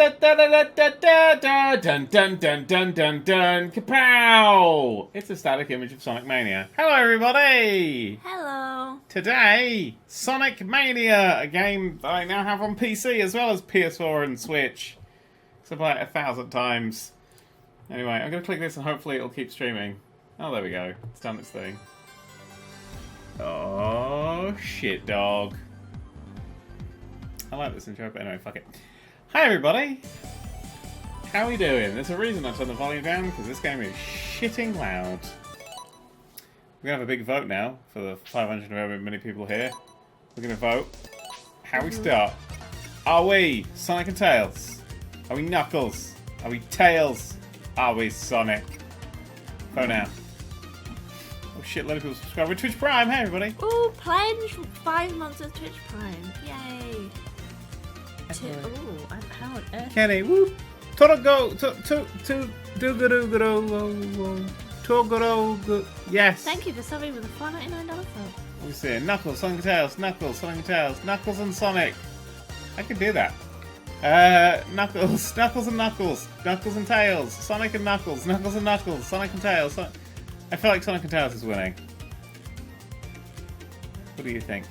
dun dun dun dun dun dun kapow! It's a static image of Sonic Mania. Hello everybody! Hello! Today, Sonic Mania, a game that I now have on PC as well as PS4 and Switch. So I play it 1,000 times. Anyway, I'm going to click this and hopefully it'll keep streaming. Oh, there we go. It's done its thing. Oh, shit, dog. I like this intro, but anyway, fuck it. Hi, everybody. How are we doing? There's a reason I turned the volume down, because this game is shitting loud. We're going to have a big vote now for the 500 however many people here. We're going to vote how we start. Are we Sonic and Tails? Are we Knuckles? Are we Tails? Are we Sonic? Vote now. Oh shit, a lot of people subscribe with Twitch Prime. Hey everybody. Ooh, pledge 5 months of Twitch Prime. Yay. How on earth? Kenny, woo. Torogo, Togoro, yes. Thank you for subbing with a $4.99 vote. We see Knuckles, Sonic and Tails, Knuckles, Sonic and Tails, Knuckles and Sonic. I can do that. Knuckles and Knuckles, Knuckles and Tails, Sonic and Knuckles, Knuckles and Knuckles, Sonic and Tails. I feel like Sonic and Tails is winning. What do you think?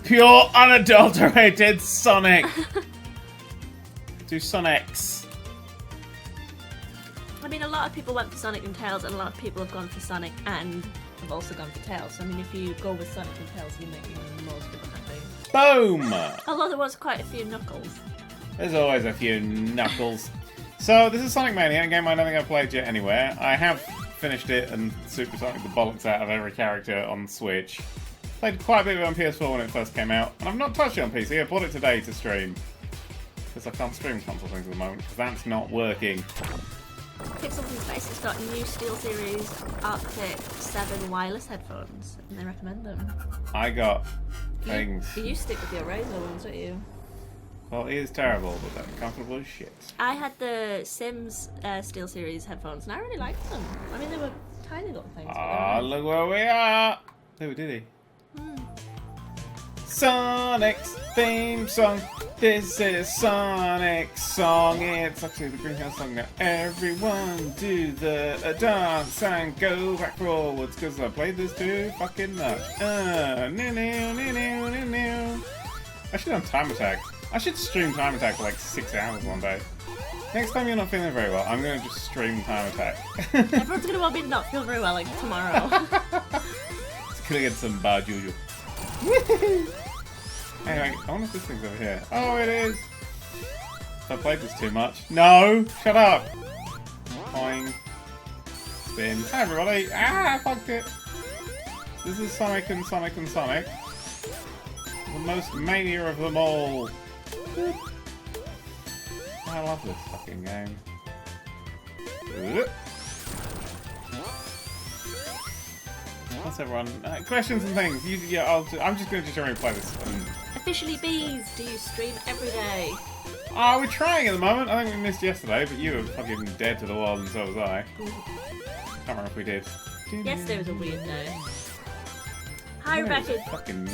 Pure, unadulterated Sonic! Do Sonics. I mean, a lot of people went for Sonic and Tails, and a lot of people have gone for Sonic and have also gone for Tails. So, I mean, if you go with Sonic and Tails, you make most people happy. Boom! Although there was quite a few Knuckles. There's always a few Knuckles. So, this is Sonic Mania, a game I don't think I've played yet anywhere. I have finished it and Super Sonic the bollocks out of every character on Switch. Played quite a bit of it on PS4 when it first came out, and I've not touched it on PC. I bought it today to stream. Because I can't stream console things at the moment, because that's not working. Pixel from Space has got new SteelSeries Arctic 7 wireless headphones, and they recommend them. I got things. You stick with your Razer ones, don't you? Well, it is terrible, but they're comfortable as shit. I had the Sims SteelSeries headphones, and I really liked them. I mean, they were tiny little things. Ah, look where we are! Oh, did he? Sonic's theme song. This is Sonic's song. It's actually the Greenhouse song now. Everyone do the dance and go back forwards, because I played this too fucking much. I should have Time Attack. I should stream Time Attack for like 6 hours one day. Next time you're not feeling very well, I'm going to just stream Time Attack. Everyone's going to want me to not feel very well, like tomorrow. Just gonna get some bad juju. Anyway, I wonder if this thing's over here. Oh, it is! I played this too much. No! Shut up! Boing. Spin. Hi, everybody! Ah, I fucked it! This is Sonic and Sonic and Sonic. The most mania of them all. I love this fucking game. What's everyone? Questions and things. I'm just going to generally play this. Officially Bees, do you stream every day? We're trying at the moment. I think we missed yesterday, but you were fucking dead to the world and so was I. Can't remember if we did. Yesterday was a weird day. Hi, Rebecca. Fucking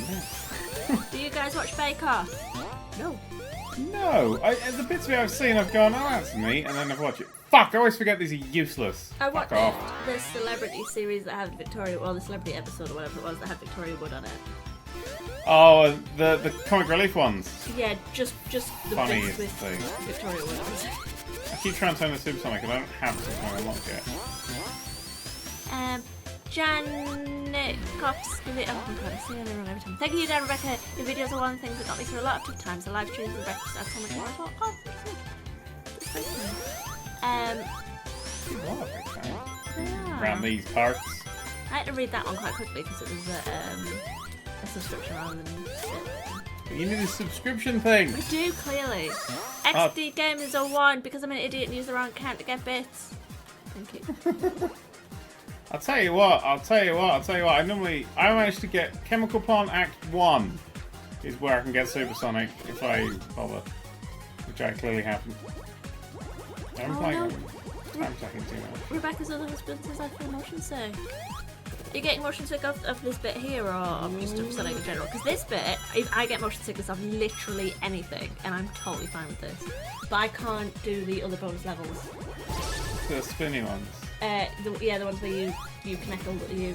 Do you guys watch Bake Off? No. No. The bits of it I've seen, I've gone, oh, that's neat, and then I've watched it. Fuck, I always forget these are useless. I watched Fuck off. the celebrity series that had Victoria, well, the celebrity episode or whatever it was that had Victoria Wood on it. Oh, the comic relief ones. Yeah, just the Funny bits with thing. Victoria Wood on it. I keep trying to turn the Supersonic, and I don't have Supersonic unlocked yet. Janet Cox, oh my god, I say that wrong every time. Thank you, Dan Rebecca. Your videos are one of the things that got me through a lot of tough times. The live streams and breakfast are so much more as well. Oh, that's good. Yeah. Around these parts. I had to read that one quite quickly because it was a subscription rather than shit. You need a subscription thing. I do, clearly. XD Gamers 01 because I'm an idiot and use the wrong account to get bits. Thank you. I'll tell you what. I managed to get Chemical Plant Act 1 is where I can get Supersonic if I bother. Which I clearly haven't. I'm playing. I'm checking too much. Rebecca's other husband says I feel motion sick. you getting motion sick of this bit here, or of just of Sonic in general? Because this bit, if I get motion sickness of literally anything, and I'm totally fine with this. But I can't do the other bonus levels. The spinny ones. The ones where you connect all you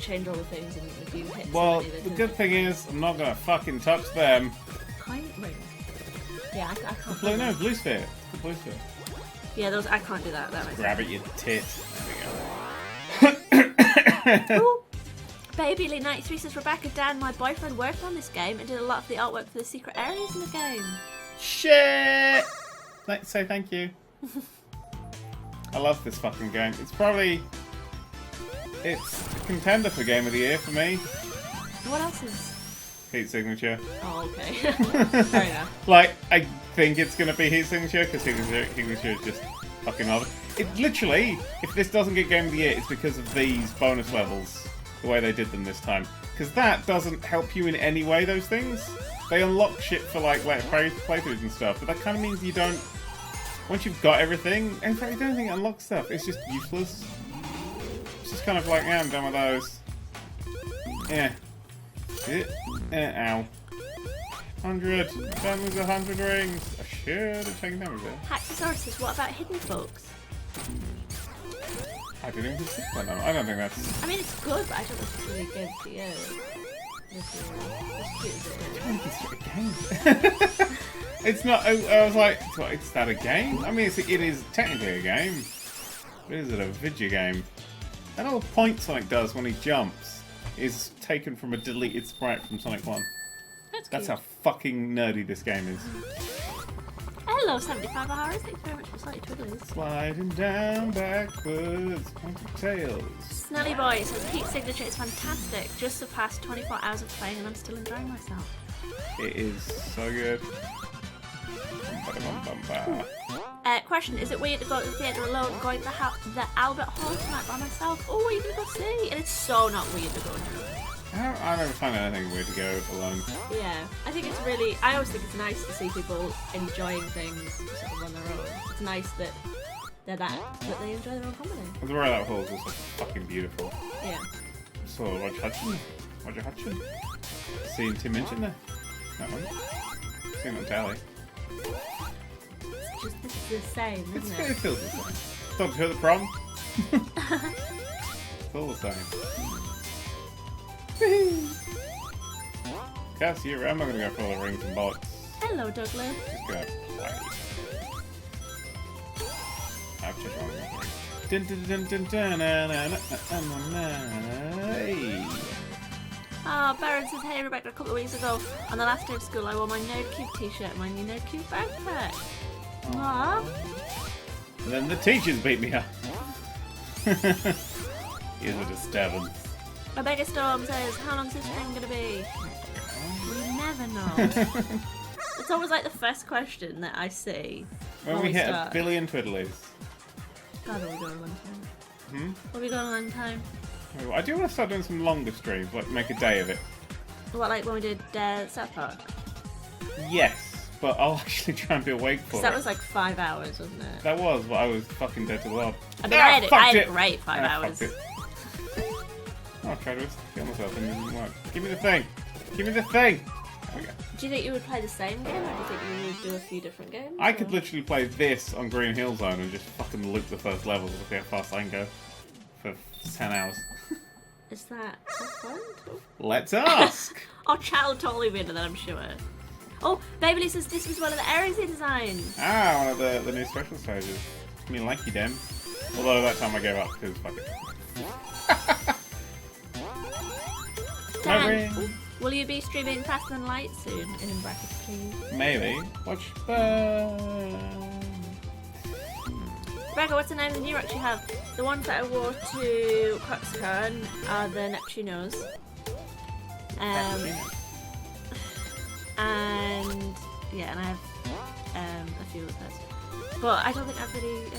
change all the things and if you hit. Well, somebody, the good thing is, I'm not gonna fucking touch them. Kind ring. Yeah, I can't. Blue sphere. The blue sphere. Yeah, those I can't do that. That makes Grab it, you tit. There we go. Ooh. Babyly93 says, Rebecca, Dan, my boyfriend worked on this game and did a lot of the artwork for the secret areas in the game. Shit! Let's say thank you. I love this fucking game. It's a contender for Game of the Year for me. What else is? Heat Signature. Oh, okay. Fair enough. Like, I think it's gonna be Heat Signature, because Heat Signature is just fucking love it. It literally, if this doesn't get Game of the Year, it's because of these bonus levels. The way they did them this time. Because that doesn't help you in any way, those things. They unlock shit for like playthroughs and stuff, but that kind of means you don't... Once you've got everything, in fact, you don't think it unlocks stuff. It's just useless. It's just kind of like, yeah, I'm done with those. Yeah. Ow. 100. Done with 100 rings. I should have taken damage there. Haxosaurus says, what about hidden folks? I didn't even think that. I don't think that's... I mean, it's good, but I don't know if it's really good to you. It's a game. It's not. I was like, is that a game? I mean, it is technically a game. But is it a video game? That little point Sonic does when he jumps is taken from a deleted sprite from Sonic 1. That's how fucking nerdy this game is. Hello, 75 hours. Thank you very much for slightly twiddles. Sliding down backwards, pointed tails. Snelly Boy says, Heat Signature is fantastic. Just surpassed 24 hours of playing and I'm still enjoying myself. It is so good. Question, is it weird to go to the theatre alone going to the Albert Hall tonight by myself? Oh, what are you going to go see? And it's so not weird to go now. I never find anything weird to go alone. Yeah, I think it's really... I always think it's nice to see people enjoying things sort of on their own. It's nice that that they enjoy their own company. The Royal Albert Hall is just fucking beautiful. Yeah. So, Roger Hudson. Seen Tim Minchin there? That one. Seen it on tally. It's just the same, isn't it? It feels the same. Don't hear the problem? It's all the same. Cass, I'm not gonna go for all the rings and bollocks. Hello, Douglas. Just gonna play. I've just wrong. Dun dun dun dun dun. Oh, Baron says, hey Rebecca, a couple of weeks ago, on the last day of school, I wore my Nerdcubed t-shirt and my new Nerdcubed backpack. Aww. And then the teachers beat me up. Here's a disturbance. Rebecca Storm says, how long is this stream going to be? We never know. It's always like the first question that I see. When we hit a billion twiddlies. God, are we going a long time? Are we going a long time? I do want to start doing some longer streams, like make a day of it. What, like when we did South Park? Yes, but I'll actually try and be awake for it. That was like 5 hours, wasn't it? That was, but I was fucking dead to the world. I mean, I had a great 5 hours. I tried to kill myself and it didn't work. Give me the thing! Give me the thing! There we go. Do you think you would play the same game, or do you think you would do a few different games? I could literally play this on Green Hill Zone and just fucking loop the first level to see how fast I can go for 10 hours. Is that fun? Let's ask! Oh, chat will totally be into that, I'm sure. Oh, Babyly says this was one of the areas he designed. Ah, one of the new special stages. I mean, like you, Dan. Although that time I gave up because fuck it. Dan, will you be streaming Faster Than Light soon? In brackets, please. Maybe. Watch Burn. Rebecca, what's the name of the new rocks you have? The ones that I wore to CrocsCon are the Neptunos. And yeah, and I have a few of those. But I don't think I've really.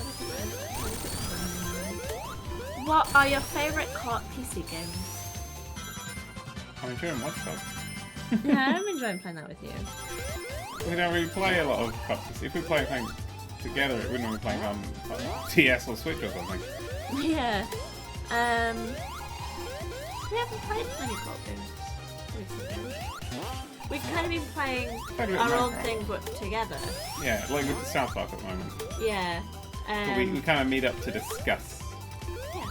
What are your favourite co-op PC games? I'm enjoying Watch Dogs. Yeah, I'm enjoying playing that with you. We don't really play a lot of co-ops. If we play things together, it wouldn't be playing on TS or Switch or something. Yeah. We haven't played many co-op games recently. We've kind of been playing our own thing but together. Yeah, like with the South Park at the moment. Yeah. But we kind of meet up to discuss. Yeah.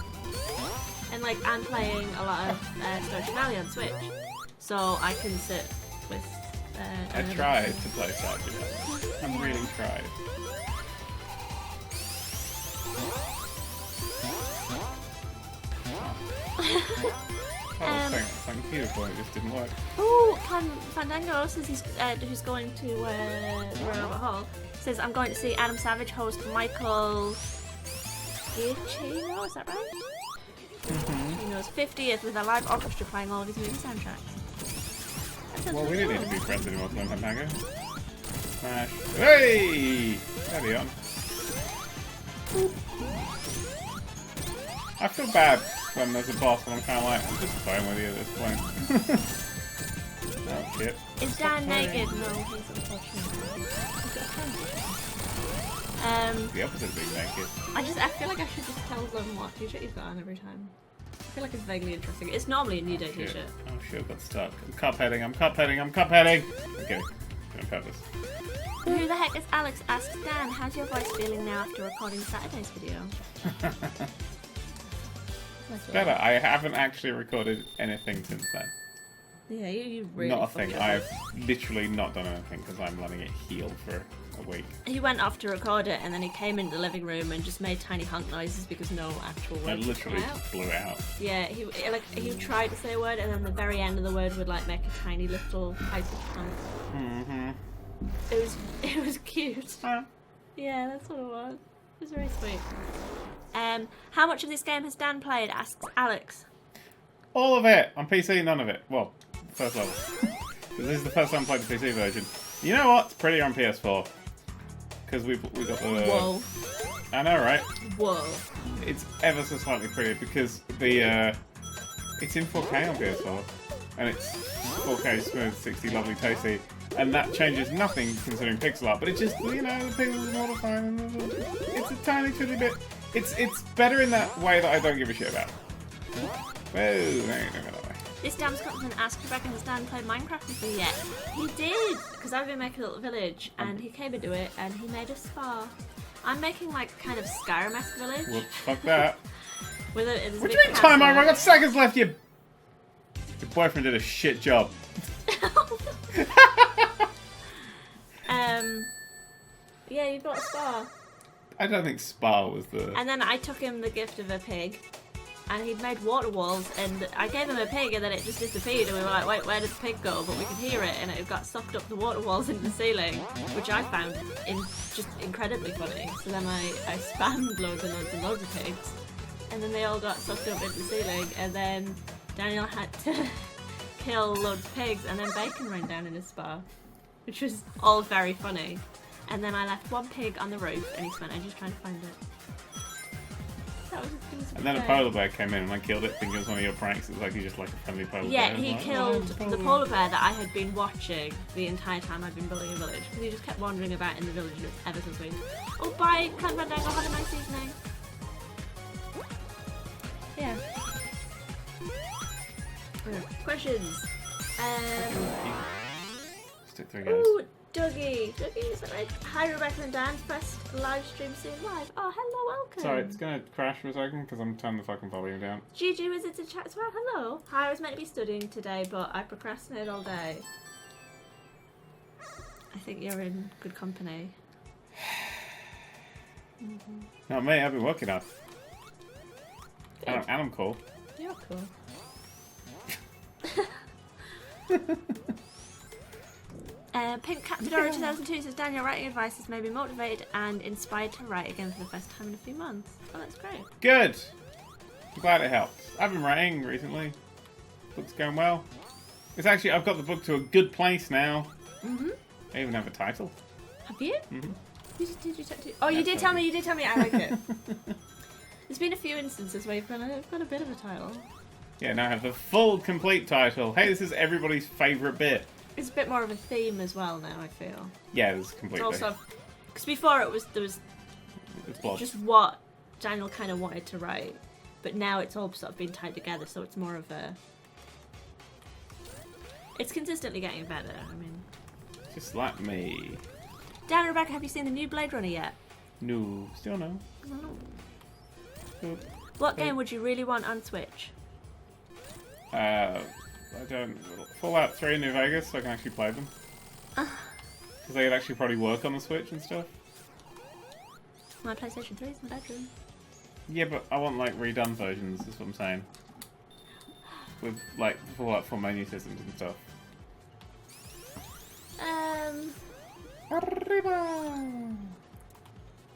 And like, I'm playing a lot of Stardew Valley on Switch, so I can sit with. I tried to play Stardew Valley. I really tried. I was saying beautiful, it just didn't work. Oh, Fandango says who's going to Robert Hall, says I'm going to see Adam Savage host Michael Giacchino, is that right? He knows 50th with a live orchestra playing all of his movie soundtracks. Well, we didn't need to be friends anymore than Fandango. Smash. Hey! Steady on. I feel bad when there's a boss and I'm kind of like, I'm just playing with you at this point. Oh shit. Is Dan naked? No, he's unfortunately. The opposite of being naked. I feel like I should just tell them what t-shirt he's got on every time. I feel like it's vaguely interesting. It's normally a New Day t-shirt. Oh shit, got stuck. I'm cup-heading, I'm cup-heading, I'm cup-heading! Okay, on purpose. Who the heck is Alex? Asks Dan, how's your voice feeling now after recording Saturday's video? It's better. I haven't actually recorded anything since then. Yeah, you really. Not a thing. I've literally not done anything because I'm letting it heal for a week. He went off to record it and then he came into the living room and just made tiny honk noises because no actual words. I literally just blew it out. Yeah, he tried to say a word and then the very end of the word would like make a tiny little high-pitched honk. Mm-hmm. It was cute. Yeah, that's what it was. It was very sweet. How much of this game has Dan played? Asks Alex. All of it on PC, none of it. Well, first level. This is the first time I played the PC version. You know what? It's prettier on PS4 because we got the. Whoa. I know, right? Whoa. It's ever so slightly prettier because the it's in 4K on PS4 and it's 4K smooth, 60, lovely, tasty. And that changes nothing considering pixel art, but it just, you know, the pixels are modifying. It's a tiny titty bit. It's better in that way that I don't give a shit about. Whoa, there you go that way. This dam's Compton asked Rebecca, has Dan played Minecraft with me yet? He did! Because I've been making a little village, and he came into it, and he made a spa. I'm making, like, kind of Skyrim-esque village. Whoops, fuck that. With what do you mean time over? I got seconds left, Your boyfriend did a shit job. Yeah, you got a spa. I don't think spa was the... And then I took him the gift of a pig, and he'd made water walls, and I gave him a pig, and then it just disappeared, and we were like, wait, where did the pig go? But we could hear it, and it got sucked up the water walls into the ceiling, which I found just incredibly funny. So then I spammed loads and loads and loads of pigs, and then they all got sucked up into the ceiling, and then Daniel had to kill loads of pigs, and then bacon ran down in his spa, which was all very funny. And then I left one pig on the roof, and he spent ages trying to find it. That was and then a polar bear came in, and I killed it, thinking it was one of your pranks. It was like you just like a friendly polar bear. Yeah, he killed the polar bear that I had been watching the entire time I'd been building a village. Because he just kept wandering about in the village, and it was ever so sweet. Oh, bye, Clan Fandango, have a nice evening. Yeah. Questions? Stick 3 guys. Ooh, Dougie, is that right? Hi Rebecca and Dan, first live stream soon live. Oh, hello, welcome. Sorry, it's gonna crash for a second because I'm turning the fucking volume down. Juju is it to chat as well? Hello. Hi, I was meant to be studying today, but I procrastinated all day. I think you're in good company. Not me, I've been working out. And I'm cool. You're cool. Pink Cat Fedora 2002 says, Daniel, writing advice has made me motivated and inspired to write again for the first time in a few months. Oh, that's great. Good! I'm glad it helps. I've been writing recently. Book's going well. It's actually, I've got the book to a good place now. Mm-hmm. I even have a title. Have you? Mm-hmm. Did you oh, you did tell me, I like it. There's been a few instances where you've got a bit of a title. Yeah, now I have the full, complete title. Hey, this is everybody's favourite bit. It's a bit more of a theme as well now, I feel. Yeah, it's completely. It's also, because before there was plot. just what Daniel kind of wanted to write, but now it's all sort of been tied together, so it's more of a... It's consistently getting better, I mean... Just like me. Dan and Rebecca, have you seen the new Blade Runner yet? No, still no. What game would you really want on Switch? I don't... Fallout 3 in New Vegas, so I can actually play them. Because they would actually probably work on the Switch and stuff. My PlayStation 3 is in my bedroom. Yeah, but I want, like, redone versions, is what I'm saying. With, like, Fallout 4 menu systems and stuff. Arriba!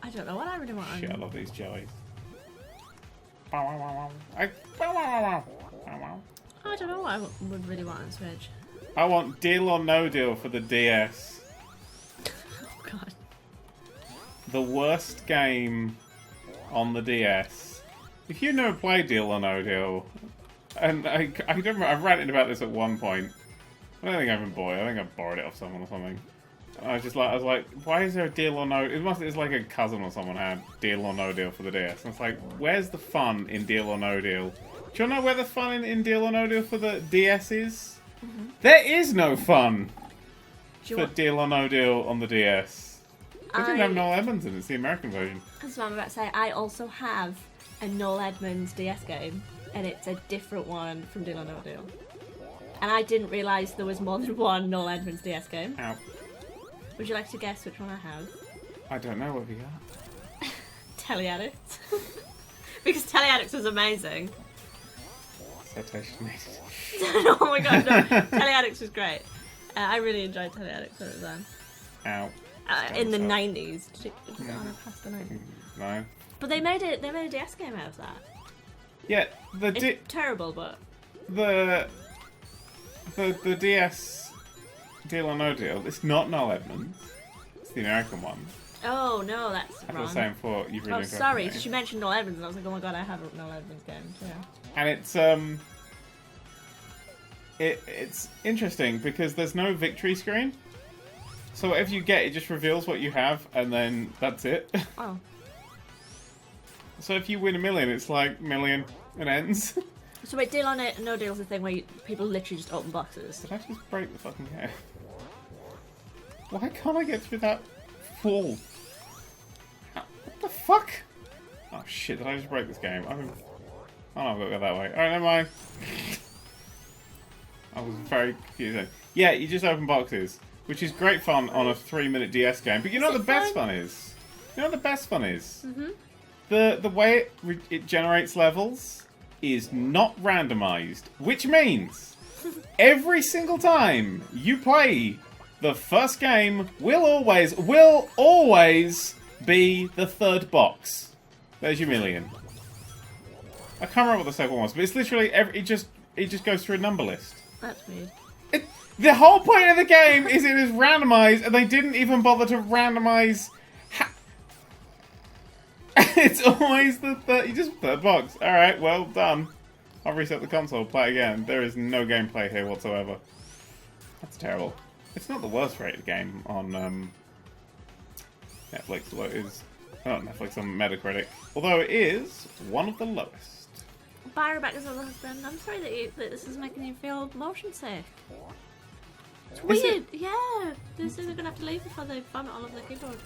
I don't know what I really want on... Shit, I love these jellies. I don't know what I would really want on Switch. I want Deal or No Deal for the DS. Oh god. The worst game on the DS. If you've never played Deal or No Deal, and I don't remember, I've ranted about this at one point. I don't think I even bought it. I think I borrowed it off someone or something. And I was like, why is there a Deal or No? It's like a cousin or someone had Deal or No Deal for the DS. And it's like, where's the fun in Deal or No Deal? Do you know where the fun in Deal or No Deal for the DS is? Mm-hmm. There is no fun for Deal or No Deal on the DS. It didn't have Noel Edmonds in it. It's the American version. That's what I'm about to say. I also have a Noel Edmonds DS game, and it's a different one from Deal or No Deal. And I didn't realise there was more than one Noel Edmonds DS game. Ow. Would you like to guess which one I have? I don't know what we got. Teleaddicts. Because Teleaddicts was amazing. Citation needed. Oh my god, no. Teleaddicts was great. I really enjoyed Teleaddicts when it was on. Ow. In the 90s. Was it on past the 90s? No. But they made a DS game out of that. Yeah, it's terrible, but... The DS Deal or No Deal, it's not Noel Edmonds. It's the American one. Oh no, that's wrong. I was saying for you've really. Oh, sorry. She mentioned Noel Edmonds, and I was like, oh my god, I have a Noel Edmonds game. Yeah. And it's interesting because there's no victory screen. So whatever you get, it just reveals what you have, and then that's it. Oh. So if you win 1 million, it's like million and ends. So wait, Deal or No Deal is the thing where people literally just open boxes. Did I just break the fucking game? Why can't I get through that wall? What the fuck? Oh shit, did I just break this game? Oh no, I've got to go that way. Alright, never mind. I was very confused. Yeah, you just open boxes, which is great fun on a 3-minute DS game. But you know what the best fun is? You know what the best fun is? Mm-hmm. The way it generates levels is not randomized, which means every single time you play, the first game will always be the third box. There's your million. I can't remember what the second one was, but it's literally it just goes through a number list. That's weird. The whole point of the game is it is randomized, and they didn't even bother to randomize. It's always the third box. Alright, well done. I'll reset the console, play again. There is no gameplay here whatsoever. That's terrible. It's not the worst rated game on Netflix, although it is... Not Netflix, on Metacritic. Although it is one of the lowest. Bye, Rebecca's other husband. I'm sorry that this is making you feel motion sick. It's weird. Yeah. They're going to have to leave before they vomit all over the keyboard.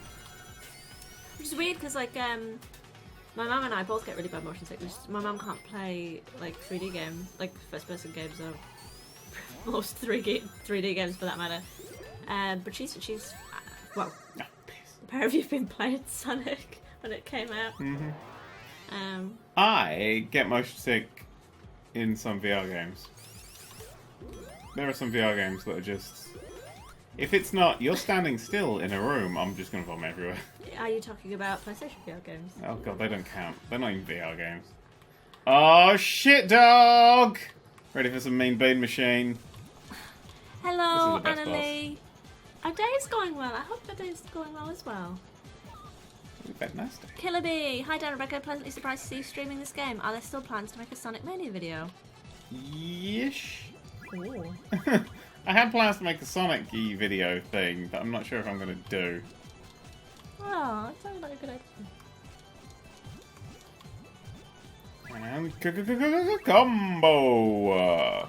Which is weird because, like, my mum and I both get really bad motion sickness. My mum can't play, like, 3D games, like, first-person games, or most 3D games for that matter. But she's well, no, a pair of you have been playing Sonic when it came out. Mm-hmm. I get motion sick in some VR games. There are some VR games that are just... If it's not, you're standing still in a room, I'm just going to vomit everywhere. Are you talking about PlayStation VR games? Oh god, they don't count. They're not even VR games. Oh shit, dog! Ready for some mean bean machine? Hello, Annalie. Our day is going well. I hope your day is going well as well. Nice day. Killer Bee. Hi, Dan and Rebecca. Pleasantly surprised to see you streaming this game. Are there still plans to make a Sonic Mania video? Yeesh. Ooh. I had plans to make a Sonic video thing, but I'm not sure if I'm going to do. Oh, that sounds like a good idea. And combo.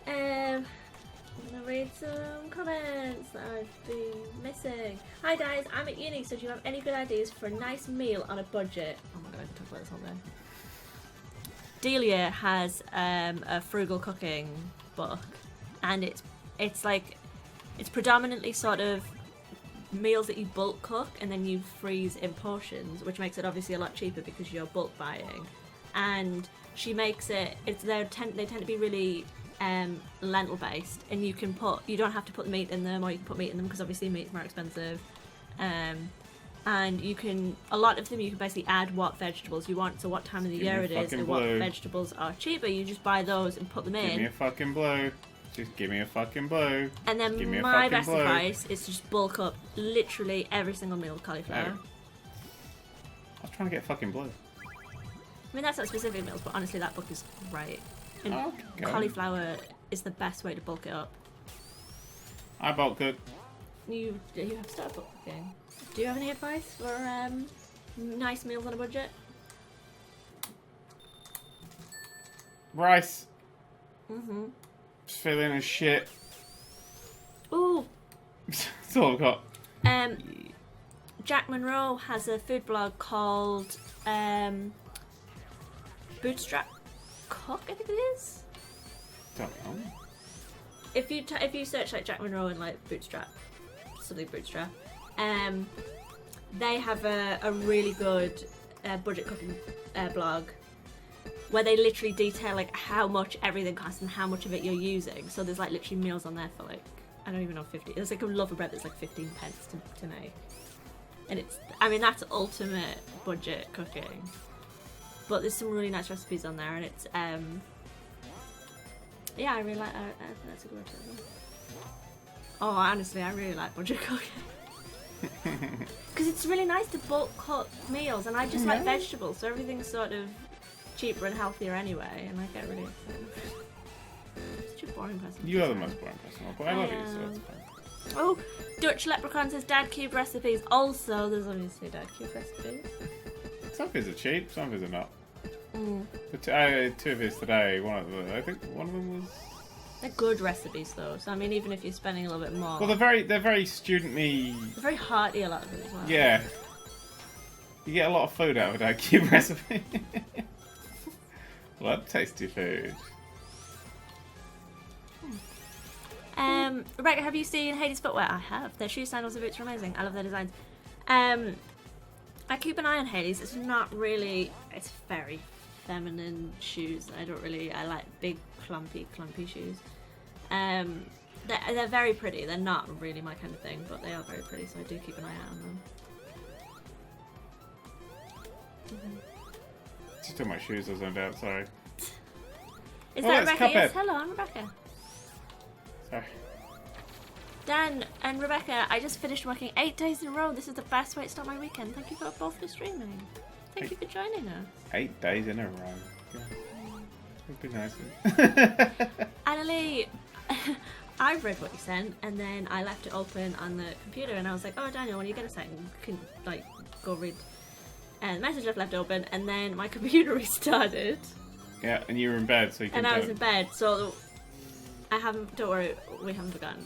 I'm gonna read some comments that I've been missing. Hi guys, I'm at uni, so do you have any good ideas for a nice meal on a budget? Oh my god, I can talk about this all day. Delia has a frugal cooking book, and it's predominantly sort of meals that you bulk cook and then you freeze in portions, which makes it obviously a lot cheaper because you're bulk buying. And she makes it. They tend to be really lentil based, and you don't have to put the meat in them, or you can put meat in them because obviously meat's more expensive. And a lot of them you can basically add what vegetables you want, so what time of the year it is and what vegetables are cheaper. You just buy those and put them in. Give me a fucking blow. Just give me a fucking blow. And then my best advice is to just bulk up literally every single meal of cauliflower. No. I was trying to get a fucking blow. I mean, that's not specific meals, but honestly that book is great. And Okay. cauliflower is the best way to bulk it up. I bulk cook. You have started bulk cooking. Do you have any advice for nice meals on a budget? Rice. Mm-hmm. Just feeling as shit. Ooh. That's all I've got. Jack Monroe has a food blog called Bootstrap Cook, I think it is. Don't know. If you search like Jack Monroe and like Bootstrap, something Bootstrap, they have a really good budget cooking blog where they literally detail like how much everything costs and how much of it you're using. So there's like literally meals on there for like, I don't even know, 50. There's like a loaf of bread that's like 15 pence to make. And that's ultimate budget cooking. But there's some really nice recipes on there, and it's yeah, I really like. I think that's a good website. Oh, honestly, I really like budget cooking because it's really nice to bulk cook meals, and I just like vegetables, so everything's sort of cheaper and healthier anyway, and I get really excited. Such a boring person. You are the most boring person, but I love you, so it's fine. Oh, Dutch Leprechaun says Dadcubed recipes. Also, there's obviously Dadcubed recipes. Some of his are cheap, some of his are not. Mm. But two of his today, I think one of them was... They're good recipes though, so I mean, even if you're spending a little bit more... Well, they're very student-y... They're very hearty, a lot of them as well. Yeah. You get a lot of food out of a Dadcubed recipe. Love tasty food. Rebecca, have you seen Hades Footwear? I have. Their shoes, sandals, and boots are amazing. I love their designs. I keep an eye on Hades. It's not really... It's very feminine shoes. I like big, clumpy shoes. They're very pretty. They're not really my kind of thing, but they are very pretty, so I do keep an eye out on them. Just took my shoes, I zoned out, sorry. Is that Rebecca? Yes, hello, I'm Rebecca. Sorry. Dan and Rebecca, I just finished working 8 days in a row. This is the best way to start my weekend. Thank you both for streaming. Thank you for joining us. 8 days in a row. Yeah. It'd be nice. Annalie, I read what you sent, and then I left it open on the computer, and I was like, oh, Daniel, when you get a second, you can like go read. And the message I've left open, and then my computer restarted. Yeah, and you were in bed, so you couldn't. And I was in bed, so don't worry, we haven't begun.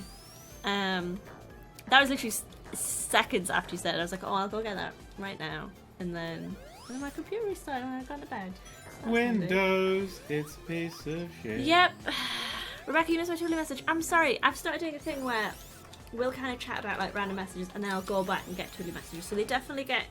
That was literally seconds after you said it. I was like, oh, I'll go get that right now. And then my computer restarted and I got to bed. So Windows, it's a piece of shit. Yep. Rebecca, you missed my Twitter message. I'm sorry. I've started doing a thing where we'll kind of chat about like random messages, and then I'll go back and get Twitter messages. So they definitely get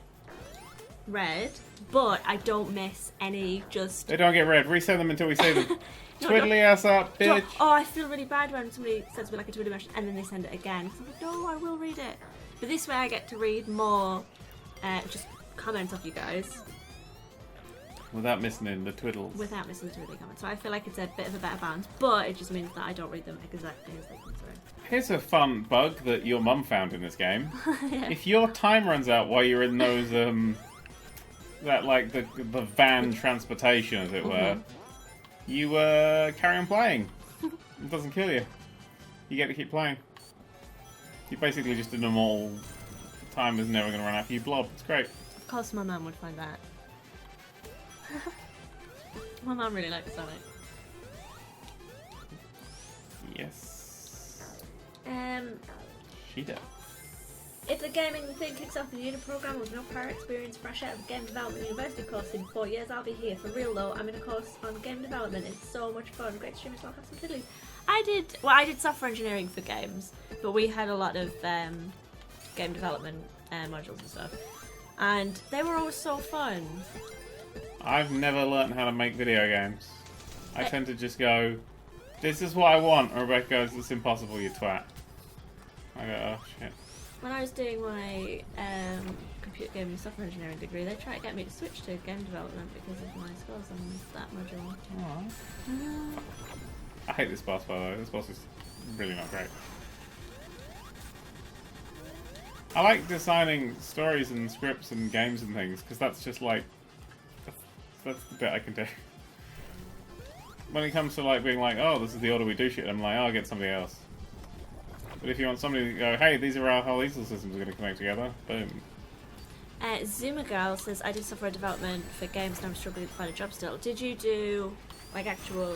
read, but I don't miss any. They don't get read. Resend them until we say them. Twiddly ass up, bitch. Oh, I feel really bad when somebody sends me like a Twitter message and then they send it again. I'm like, no, I will read it. But this way I get to read more just comments off you guys. Without missing in the twiddles. Without missing the twiddly comments. So I feel like it's a bit of a better balance, but it just means that I don't read them exactly as they come through. Here's a fun bug that your mum found in this game. Yeah. If your time runs out while you're in those, that like the van transportation, as it were, you carry on playing. It doesn't kill you. You get to keep playing. You basically just a normal time is never going to run out for you blob. It's great. Of course my mum would find that. My mum really likes Sonic. Yes. She does. If the gaming thing kicks off in a uni program with no prior experience, fresh out of game development university course in 4 years, I'll be here. For real though, I'm in a course on game development. It's so much fun. Great streamers, I'll have some fiddlies. I did software engineering for games, but we had a lot of game development modules and stuff, and they were always so fun. I've never learned how to make video games. I tend to just go, this is what I want, and Rebecca goes, it's impossible, you twat. I go, oh shit. When I was doing my computer gaming software engineering degree, they tried to get me to switch to game development because of my skills on that module. Aww. I hate this boss, by the way. This boss is really not great. I like designing stories and scripts and games and things, because that's just like... That's the bit I can do. When it comes to like being like, oh, this is the order we do shit, I'm like, oh, I'll get somebody else. But if you want somebody to go, hey, these are how these systems are going to connect together, boom. Zuma Girl says, I did software development for games and I'm struggling to find a job still. Did you do like actual,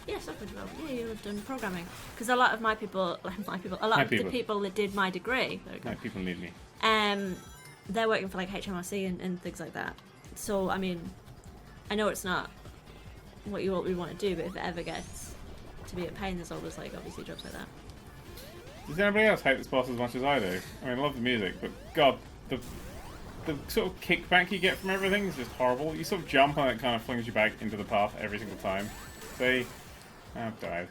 yeah, software development? Yeah, you have done programming. Because a lot of the people that did my degree, People need me. they're working for like HMRC and things like that. So, I mean, I know it's not what we want to do, but if it ever gets to be a pain, there's always like obviously jobs like that. Does anybody else hate this boss as much as I do? I mean, I love the music, but God, the sort of kickback you get from everything is just horrible. You sort of jump and it kind of flings you back into the path every single time. See? I've died.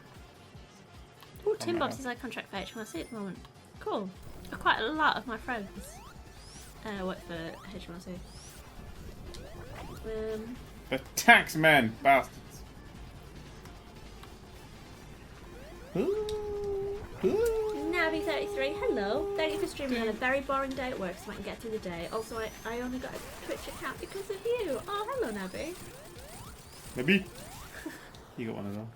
Oh, Tim Bob says I contract for HMRC at the moment. Cool. Quite a lot of my friends work for HMRC. The tax men, bastards. Navi33, hello. Thank you for streaming. I had a very boring day at work, so I can get through the day. Also, I only got a Twitch account because of you. Oh, hello, Navi. Nabi. You got one as well.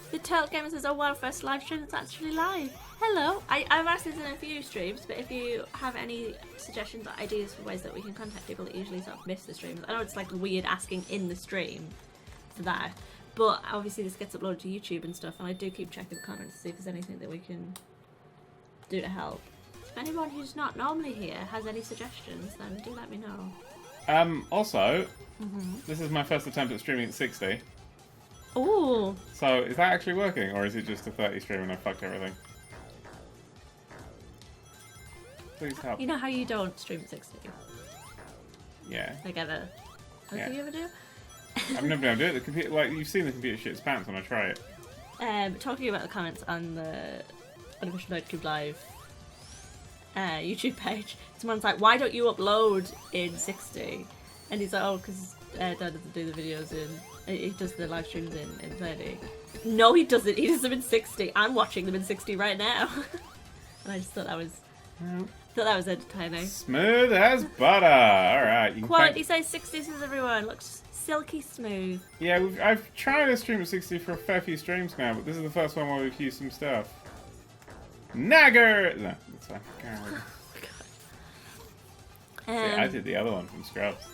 The Turtle Gamer says, oh wow, first live stream that's actually live. Hello. I've asked this in a few streams, but if you have any suggestions or ideas for ways that we can contact people that usually sort of miss the streams, I know it's like weird asking in the stream for that, but obviously this gets uploaded to YouTube and stuff, and I do keep checking the comments to see if there's anything that we can do to help. If anyone who's not normally here has any suggestions, then do let me know. Also, this is my first attempt at streaming at 60. Ooh. So, is that actually working, or is it just a 30 stream and I fucked everything? Please help. You know how you don't stream at 60? Yeah. Like ever? What do you ever do? I've never been able to do it. The computer, like, you've seen the computer shit its pants when I try it. Talking about the comments on the Unofficial Nerdcubed Live YouTube page, someone's like, why don't you upload in 60? And he's like, oh, because Dad doesn't do the videos he does the live streams in 30. No, he doesn't. He does them in 60. I'm watching them in 60 right now. And I just thought that was entertaining. Smooth as butter. Alright. Quality says 60 says everyone. Looks silky smooth. Yeah, I've tried to stream at 60 for a fair few streams now, but this is the first one where we've used some stuff. Nagger! No, that's fine. See, I did the other one from Scrubs.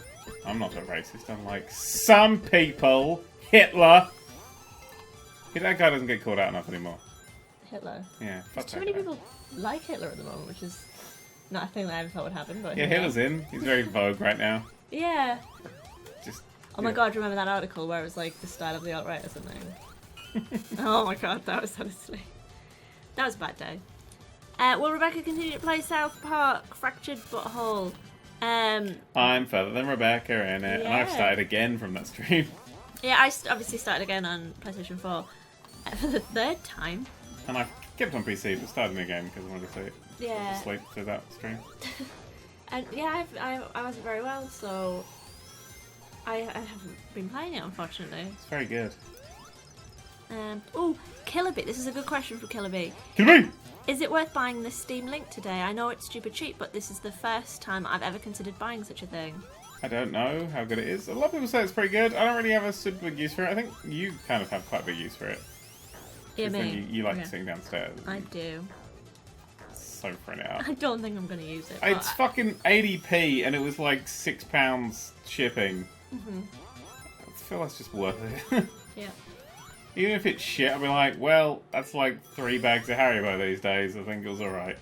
I'm not a racist, unlike some people. Hitler! That guy doesn't get called out enough anymore. Hitler? Yeah, fuck Too many people like Hitler at the moment, which is not a thing that I ever thought would happen. But yeah, Hitler's in. He's very vogue right now. Yeah. Oh my god, remember that article where it was like the style of the alt-right or something? Oh my god, that was honestly... That was a bad day. Will Rebecca continue to play South Park Fractured Butthole? I'm further than Rebecca in it, and I've started again from that stream. Yeah, I obviously started again on PlayStation 4 for the third time. And I've kept on PC, but started again because I wanted to sleep. Yeah. Sleep through that stream. And yeah, I wasn't very well, so I haven't been playing it, unfortunately. It's very good. Oh, Killerbee. This is a good question for Killerbee. Killerbee! Is it worth buying the Steam Link today? I know it's stupid cheap, but this is the first time I've ever considered buying such a thing. I don't know how good it is. A lot of people say it's pretty good. I don't really have a super big use for it. I think you kind of have quite a big use for it. Yeah, me. You like sitting downstairs. I do. so print it out. I don't think I'm going to use it. It's fucking 80p and it was like £6 shipping. I feel that's just worth it. Yeah. Even if it's shit, I'll be like, well, that's like 3 bags of Haribo these days. I think it was alright.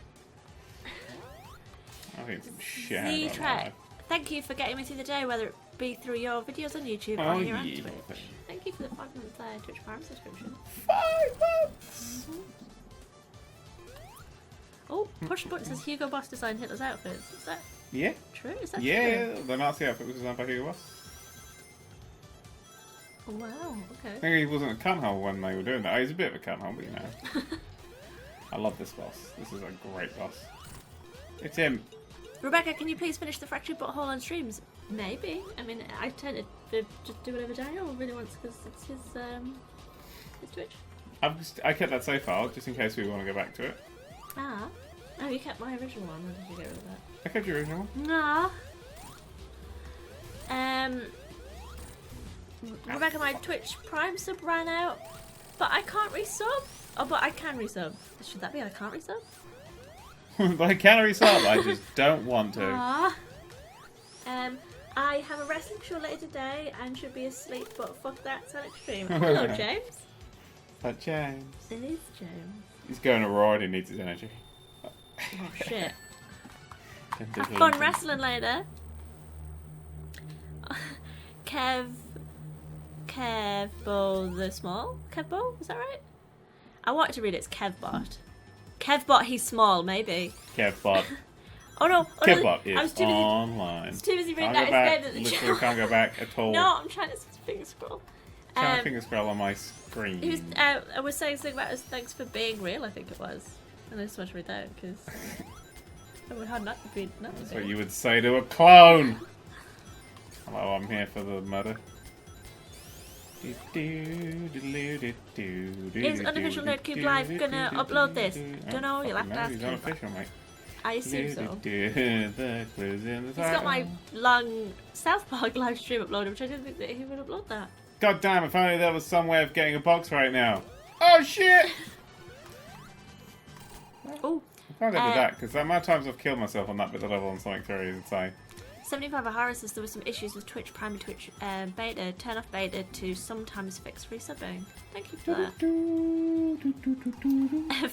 I think some shit. Z-Track, thank you for getting me through the day, whether it be through your videos on YouTube or on your own Twitch. Thank you for the 5 month Twitch Prime subscription. 5 months! Oh, push button says Hugo Boss designed Hitler's outfits. Is that true? Is that true? The Nazi outfit was designed by Hugo Boss. Oh, wow, okay. I think he wasn't a cunthole when they were doing that. He's a bit of a cunthole, but you know. I love this boss. This is a great boss. It's him. Rebecca, can you please finish the Fractured Butthole on streams? Maybe. I mean, I tend to just do whatever Daniel really wants because it's his Twitch. I kept that save file just in case we want to go back to it. Ah. Oh, you kept my original one. Or did you get rid of that? I kept your original one. Nah. Rebecca, my Twitch Prime sub ran out, but I can't resub. Oh, but I can resub. Should that be I can't resub? But I can resub. I just don't want to. Aww. I have a wrestling show later today and should be asleep, but fuck that, it's on extreme. Hello, James. That James. It is James. He's going to Raw and he needs his energy. Oh shit. Have fun wrestling later. Kevbo the Small? Kevbo? Is that right? I wanted to read it's Kevbot. Kevbot, he's small, maybe. Kevbot. Oh no! Kevbot is online. I was too busy reading Can't that go instead back. of the Literally can't go back at all. No, I'm trying to finger scroll. Trying to finger scroll on my screen. He was, I was saying something about his thanks for being real, I think it was. And I just want to read that because it would hard not to be. That's what you would say to a clone! Hello, I'm here for the murder. Is unofficial Nerdcubed Live gonna upload this? Don't know, you'll have to ask He's him. unofficial, mate. I assume so. He's He's got my long South Park live stream uploaded, which I didn't think that he would upload that. God damn, if only there was some way of getting a box right now. Oh shit! Oh. I can't go do that, because the amount of times I've killed myself on that bit of level on Sonic 3 is insane. 75 Ahara says there were some issues with Twitch Prime and Twitch beta. Turn off beta to sometimes fix resubbing. Thank you for that.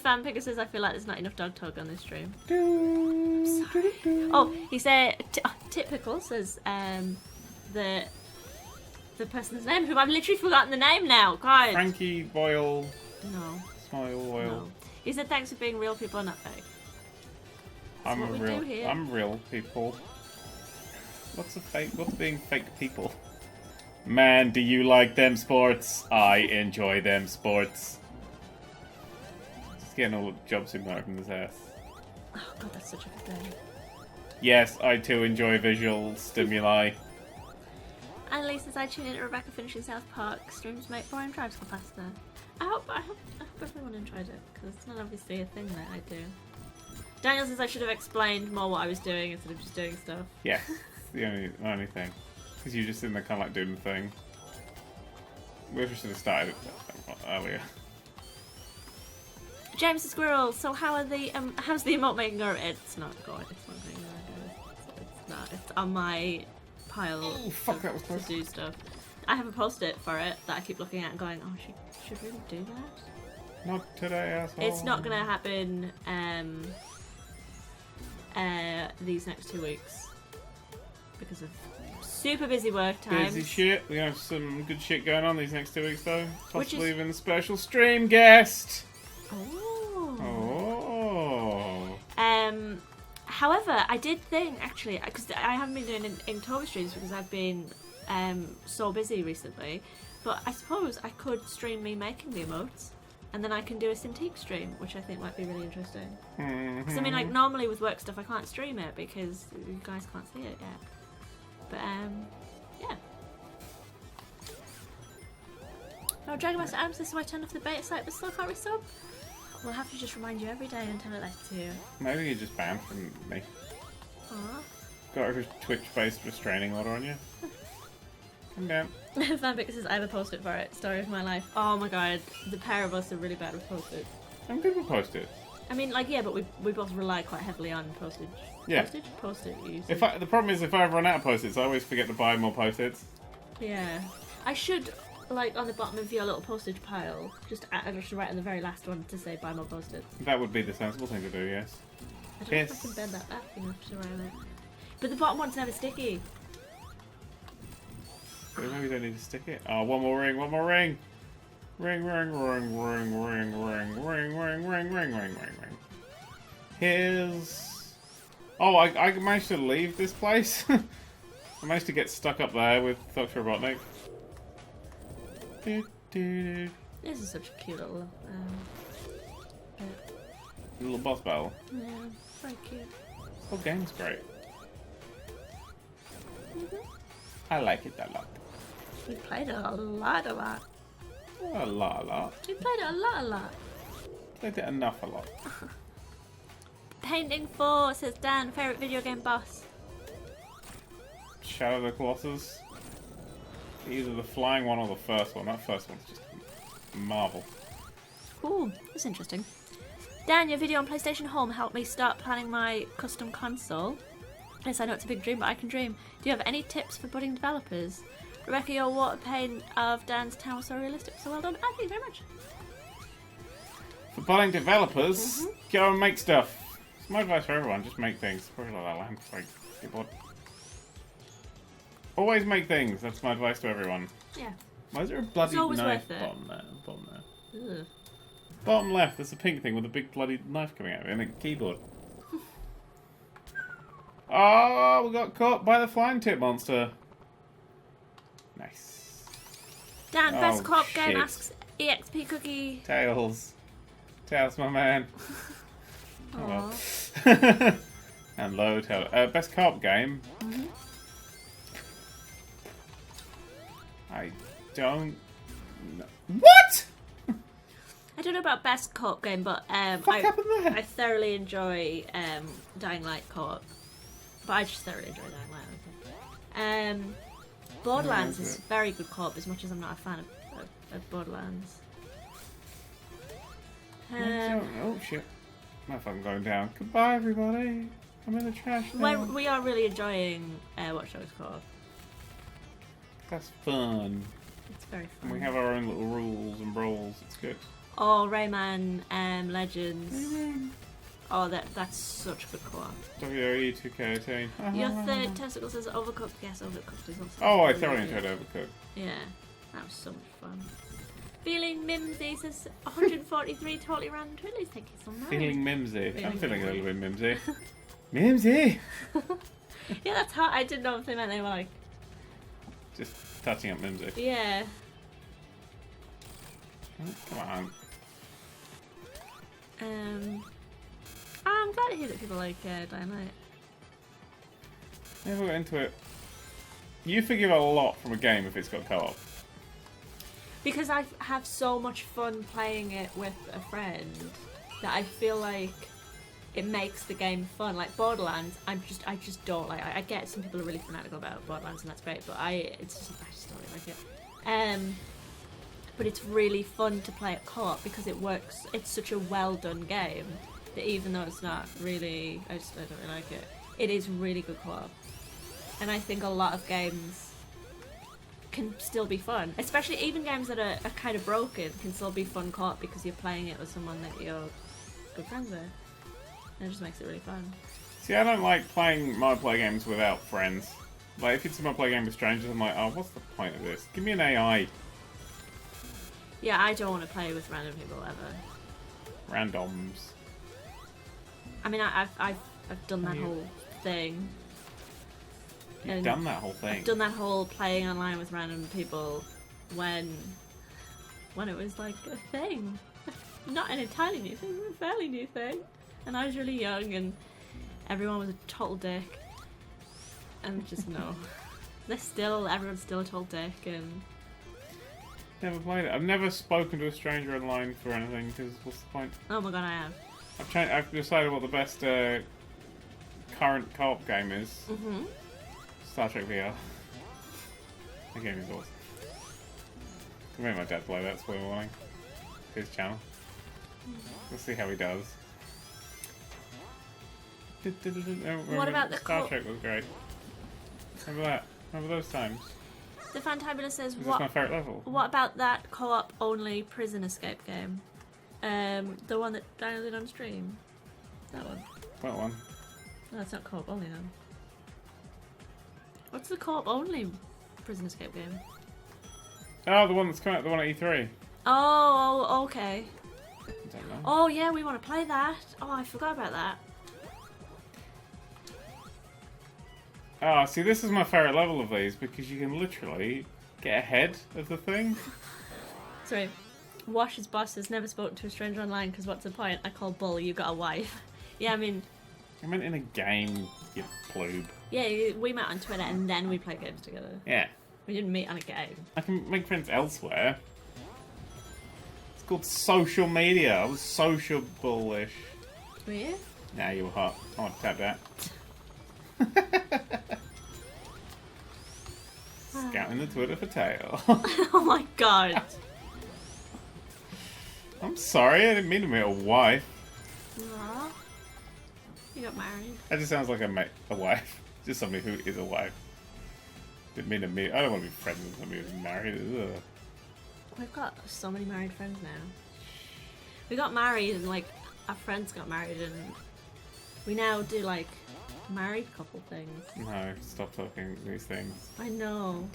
Fanpicker says I feel like there's not enough dog talk on this stream. Sorry. Oh, he said Typical says the person's name who I've literally forgotten the name now. God. Frankie Boyle. No. Smile Oil. No. He said thanks for being real people, not fake. I'm real people. What's being fake people? Man, do you like them sports? I enjoy them sports. Just getting all the job super from his ass. Oh god, that's such a good thing. Yes, I too enjoy visual stimuli. Annalise says I tune in to Rebecca finishing South Park streams make boring drives go faster. I hope everyone enjoyed it, because it's not obviously a thing that I do. Daniel says I should have explained more what I was doing instead of just doing stuff. Yeah. The only thing. Because you're just in there kind of like doing the thing. We should have started it earlier. James the Squirrel, so how's the emote making go? It's not going. It's not going It's not. It's on my pile to do stuff. I have a post-it for it that I keep looking at and going, oh, she should really do that. Not today, asshole. It's not going to happen these next 2 weeks. Because of super busy work times. Busy shit. We have some good shit going on these next 2 weeks, though. Possibly even a special stream guest. Oh. However, I did think actually, because I haven't been doing Inktober streams because I've been so busy recently. But I suppose I could stream me making the emotes, and then I can do a Cintiq stream, which I think might be really interesting. Because I mean, like normally with work stuff, I can't stream it because you guys can't see it yet. But yeah. Oh, Dragon Master Adams, this is why I turned off the beta site but still can't resub. We'll have to just remind you every day until it lets you. Maybe you're just banned from me. Aww. Got a Twitch-based restraining order on you. Come down. Fanpicker says I have a post-it for it. Story of my life. Oh my god, the pair of us are really bad with post-its. I'm good with post-its. I mean, like, yeah, but we both rely quite heavily on postage. Yeah. Postage usage. The problem is if I ever run out of post-its, I always forget to buy more post-its. Yeah. I should, like, on the bottom of your little postage pile, just write on the very last one to say buy more post-its. That would be the sensible thing to do, yes. I don't know if I can bend that back enough to write on it. But the bottom one's never sticky. But maybe we don't need to stick it. Oh, one more ring, one more ring! Ring, ring, ring, ring, ring, ring, ring, ring, ring, ring, ring, ring. Here's... Oh, I managed to leave this place. I managed to get stuck up there with Dr. Robotnik. This is such a cute little... little boss battle. Yeah, very cute. The whole game's great. I like it a lot. We played it a lot. A lot. We played it a lot. Played it enough a lot. Painting 4, says Dan, favourite video game boss. Shadow of the Colossus. Either the flying one or the first one. That first one's just a marvel. Ooh, that's interesting. Dan, your video on PlayStation Home helped me start planning my custom console. Yes, I know it's a big dream, but I can dream. Do you have any tips for budding developers? Rebecca, your water paint of Dan's town was so realistic, so well done. Thank you very much. For budding developers, go and make stuff. It's my advice for everyone, just make things. Probably like that lamp, like, get bored. Always make things, that's my advice to everyone. Yeah. Why is there a bloody It's always knife worth it. bottom there? Ugh. Bottom left, there's a pink thing with a big bloody knife coming out of it and a keyboard. Oh, we got caught by the flying tip monster. Nice. Dan, best Oh, co-op shit. game asks EXP Cookie. Tails. Tails, my man. Oh well. Aw. And low tail. Best co-op game? I don't know. What? I don't know about best co-op game, but What happened there? I thoroughly enjoy Dying Light co-op. But I just thoroughly enjoy Dying Light. Okay. Borderlands is very good co-op, as much as I'm not a fan of Borderlands. Oh shit. My phone going down. Goodbye everybody. I'm in the trash now. We are really enjoying Watch Dogs co-op. That's fun. It's very And fun. we have our own little rules and brawls. It's good. Oh, Rayman Legends. Oh, that's such good co-op. WWE 2K18. Your third testicle says Overcooked. Yes, Overcooked is also. Oh, I really thoroughly good. enjoyed Overcooked. Yeah, that was so much fun. Feeling mimsy says 143 totally random twiddlies. Thank you so much. Feeling mimsy. I'm feeling a mimsy. little bit mimsy. Mimsy! Yeah, that's hard. I didn't know if they meant they were like. Just touching up mimsy. Yeah. Oh, come on. I'm glad to hear that people like Dying Light. Never got into it. You forgive a lot from a game if it's got co-op. Because I have so much fun playing it with a friend that I feel like it makes the game fun. Like Borderlands, I just don't like. I get some people are really fanatical about Borderlands and that's great, but I just don't really like it. But it's really fun to play at co-op because it works. It's such a well done game that even though it's not really, I don't really like it. It is really good co-op, and I think a lot of games can still be fun, especially even games that are kind of broken can still be fun co-op because you're playing it with someone that you're good friends with. And it just makes it really fun. See, I don't like playing multiplayer games without friends. Like, if it's a multiplayer game with strangers, I'm like, oh, what's the point of this? Give me an AI. Yeah, I don't want to play with random people ever. Randoms. I mean, I've done that whole thing. You've And done that whole thing. I've done that whole playing online with random people when it was like a thing. Not an entirely new thing, but a fairly new thing. And I was really young and everyone was a total dick. And just no. Everyone's still a total dick and... Never played it. I've never spoken to a stranger online for anything, because what's the point? Oh my god, I have. I've decided what the best current co-op game is. Mm-hmm. Star Trek VR. That game is awesome. I made my dad play that, spoiler warning. His channel. Let's see how he does. What about the Star Trek was great. Remember that? Remember those times? The Fantabulous says, This is my favourite level. what about that co-op only prison escape game? The one that Daniel did on stream? That one. What one? No, it's not co-op only then. What's the co-op only prison escape game? Oh, the one that's come out, the one at E3. Oh, okay. I don't know. Oh yeah, we want to play that. Oh, I forgot about that. Oh, see, this is my favourite level of these because you can literally get ahead of the thing. Sorry. Wash's boss has never spoken to a stranger online because what's the point? I call bull, you got a wife. Yeah, I mean... I meant in a game, you ploob. Yeah, we met on Twitter and then we played games together. Yeah. We didn't meet on a game. I can make friends elsewhere. It's called social media. I was sociable-ish. Were you? Nah, you were hot. I want to tap that. Scouting the Twitter for tail. Oh my god. I'm sorry, I didn't mean to meet a wife. Aww. You got married. That just sounds like a wife. Just somebody who is a wife. Didn't mean to meet. I don't want to be friends with somebody who's married. Ugh. We've got so many married friends now. We got married and like our friends got married and we now do like married couple things. No, stop talking these things. I know.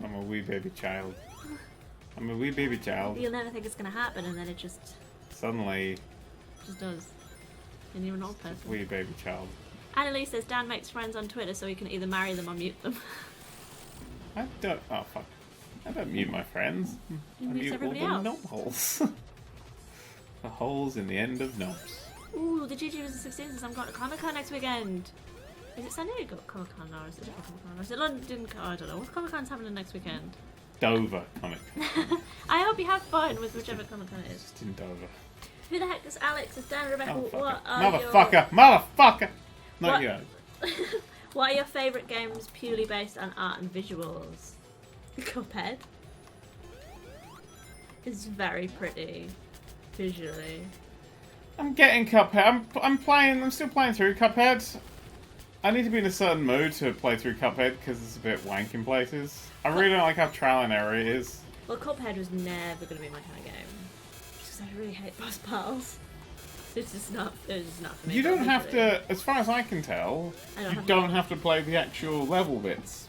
I'm a wee baby child. I'm a wee baby child. You'll never think it's gonna happen and then it just Suddenly, does. And you're an old person. wee baby child. Annalise says Dan makes friends on Twitter so he can either marry them or mute them. I don't. Oh fuck! I don't mute my friends. You I mute mute all everybody the else. knob holes. The holes in the end of knobs. Ooh, the GG was the 16th since I'm going to Comic Con next weekend. Is it San Diego Comic Con or is it Comic Con? Or is it London? Oh, I don't know. What Comic Con's happening next weekend? Dover Comic Con. I hope you have fun with whichever Comic Con it is. Just in Dover. Who the heck is Alex? Is Dan Rebecca? Motherfucker. What are Motherfucker! Motherfucker! Not What? you. What are your favourite games purely based on art and visuals? Cuphead. It's very pretty visually. I'm getting Cuphead. I'm still playing through Cuphead. I need to be in a certain mood to play through Cuphead because it's a bit wank in places. I really don't like how trial and error it is. Well, Cuphead was never going to be my kind of game. Just because I really hate boss battles. It's just not for me. You don't have to, as far as I can tell, you don't have to play the actual level bits.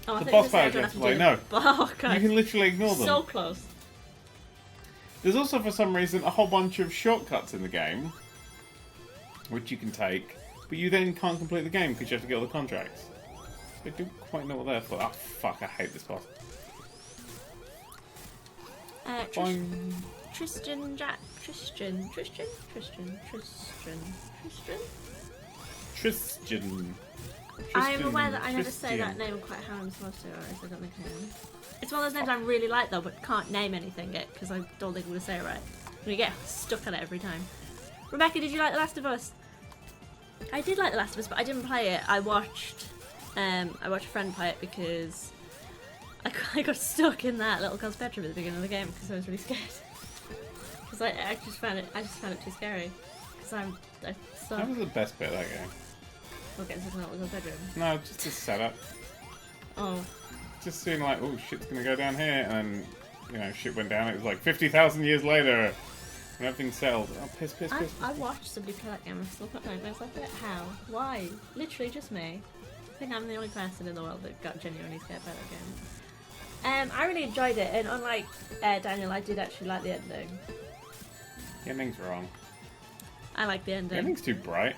Oh, I The thought you boss said I battles don't you have have to to do play, it. Oh, God. You can literally ignore them. So close. There's also, for some reason, a whole bunch of shortcuts in the game, which you can take, but you then can't complete the game because you have to get all the contracts. I don't quite know what they're for. Oh, fuck, I hate this boss. Tristan. I'm aware that I never say that name quite how I'm supposed to, or else I don't think I am. It's one of those names I really like though, but can't name anything yet because I don't think I'm going to say it right. And we get stuck on it every time. Rebecca, did you like The Last of Us? I did like The Last of Us, but I didn't play it. I watched a friend play it because I got stuck in that little girl's bedroom at the beginning of the game because I was really scared. Because I just found it too scary. Because That was the best bit of that game. We'll get into the little bedroom. No, just the setup. Oh. Just seeing like, oh, shit's gonna go down here, and then, you know, shit went down. It was like 50,000 years later, and everything's settled. Oh, piss. I watched somebody play that game and still not knowing. I was like, how? Why? Literally just me. I think I'm the only person in the world that got genuinely scared by that game. I really enjoyed it, and unlike Daniel, I did actually like the ending. The ending's wrong. I like the ending. The ending's too bright.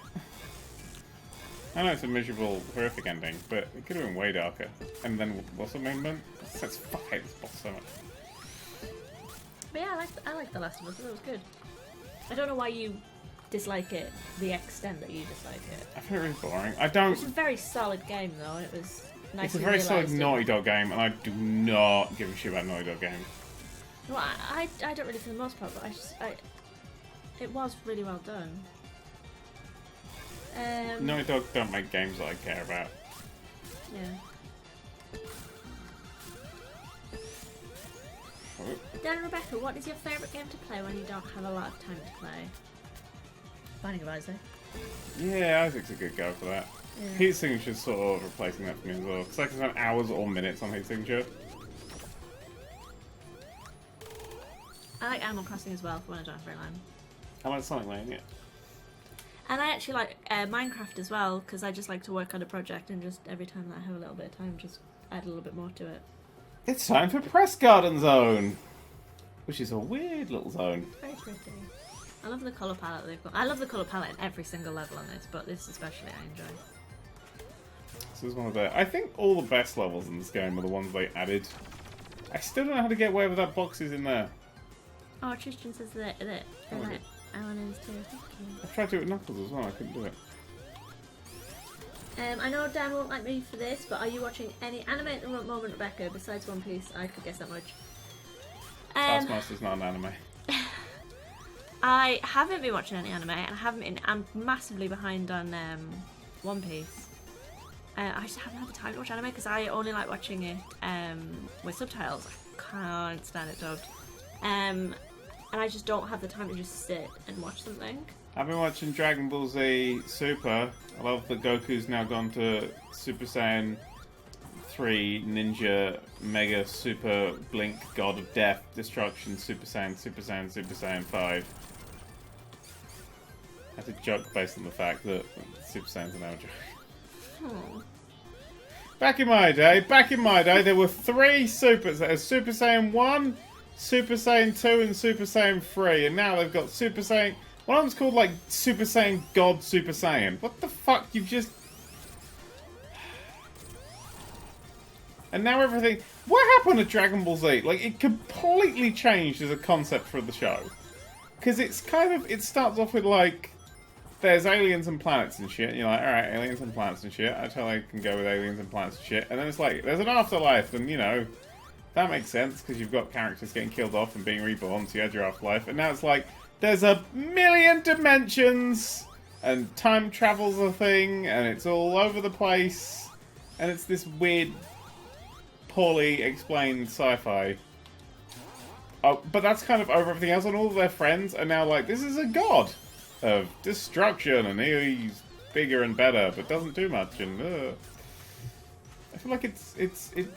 I know it's a miserable, horrific ending, but it could have been way darker. And then what's the main event? Fuck, I hate this boss so much. But yeah, I like The Last of Us. It was good. I don't know why you dislike it the extent that you dislike it. I find it really boring. I don't. It's a very solid game though, and it was nice. It's a very solid Naughty Dog game, and I do not give a shit about Naughty Dog games. Well, I don't really for the most part, but it was really well done. Naughty Dog don't make games that I care about. Yeah. Oh. Dan, Rebecca, what is your favourite game to play when you don't have a lot of time to play? Binding of Isaac. Yeah, Isaac's a good guy for that. Yeah. Heat signature's sort of replacing that for me as well. Because I can spend hours or minutes on heat signature. I like Animal Crossing as well for when I don't have very long. I like Sonic Lane, yeah. And I actually like Minecraft as well, because I just like to work on a project and just every time that I have a little bit of time, just add a little bit more to it. It's time for Press Garden Zone! Which is a weird little zone. Very pretty. I love the colour palette they've got. I love the colour palette in every single level on this, but this especially I enjoy. This is one of the... I think all the best levels in this game are the ones they added. I still don't know how to get away with that boxes in there. Oh, Tristan says that like Alan is too. Thank you. I tried to do it with Knuckles as well, I couldn't do it. I know Dan won't like me for this, but are you watching any anime at the moment, Rebecca, besides One Piece? I could guess that much. Taskmaster's not an anime. I haven't been watching any anime, and I'm massively behind on One Piece. I just haven't had the time to watch anime because I only like watching it with subtitles. I can't stand it dubbed. And I just don't have the time to just sit and watch something. I've been watching Dragon Ball Z Super. I love that Goku's now gone to Super Saiyan 3 Ninja Mega Super Blink God of Death Destruction Super Saiyan Super Saiyan Super Saiyan 5. That's a joke based on the fact that Super Saiyans are now a joke. Oh. Back in my day, there were 3 Supers. There was Super Saiyan 1, Super Saiyan 2, and Super Saiyan 3. And now they've got Super Saiyan... One of them's called, like, Super Saiyan God Super Saiyan. What the fuck? You've just... And now everything... What happened to Dragon Ball Z? Like, it completely changed as a concept for the show. Because it's kind of... It starts off with, like... There's aliens and planets and shit. And you're like, alright, aliens and planets and shit. I totally can go with aliens and planets and shit. And then it's like, there's an afterlife. And, you know, that makes sense. Because you've got characters getting killed off and being reborn. So you had your afterlife. And now it's like... There's a million dimensions, and time travel's a thing, and it's all over the place, and it's this weird, poorly explained sci-fi. Oh, but that's kind of over everything else, and all of their friends are now like, this is a god of destruction, and he's bigger and better, but doesn't do much, and I feel like it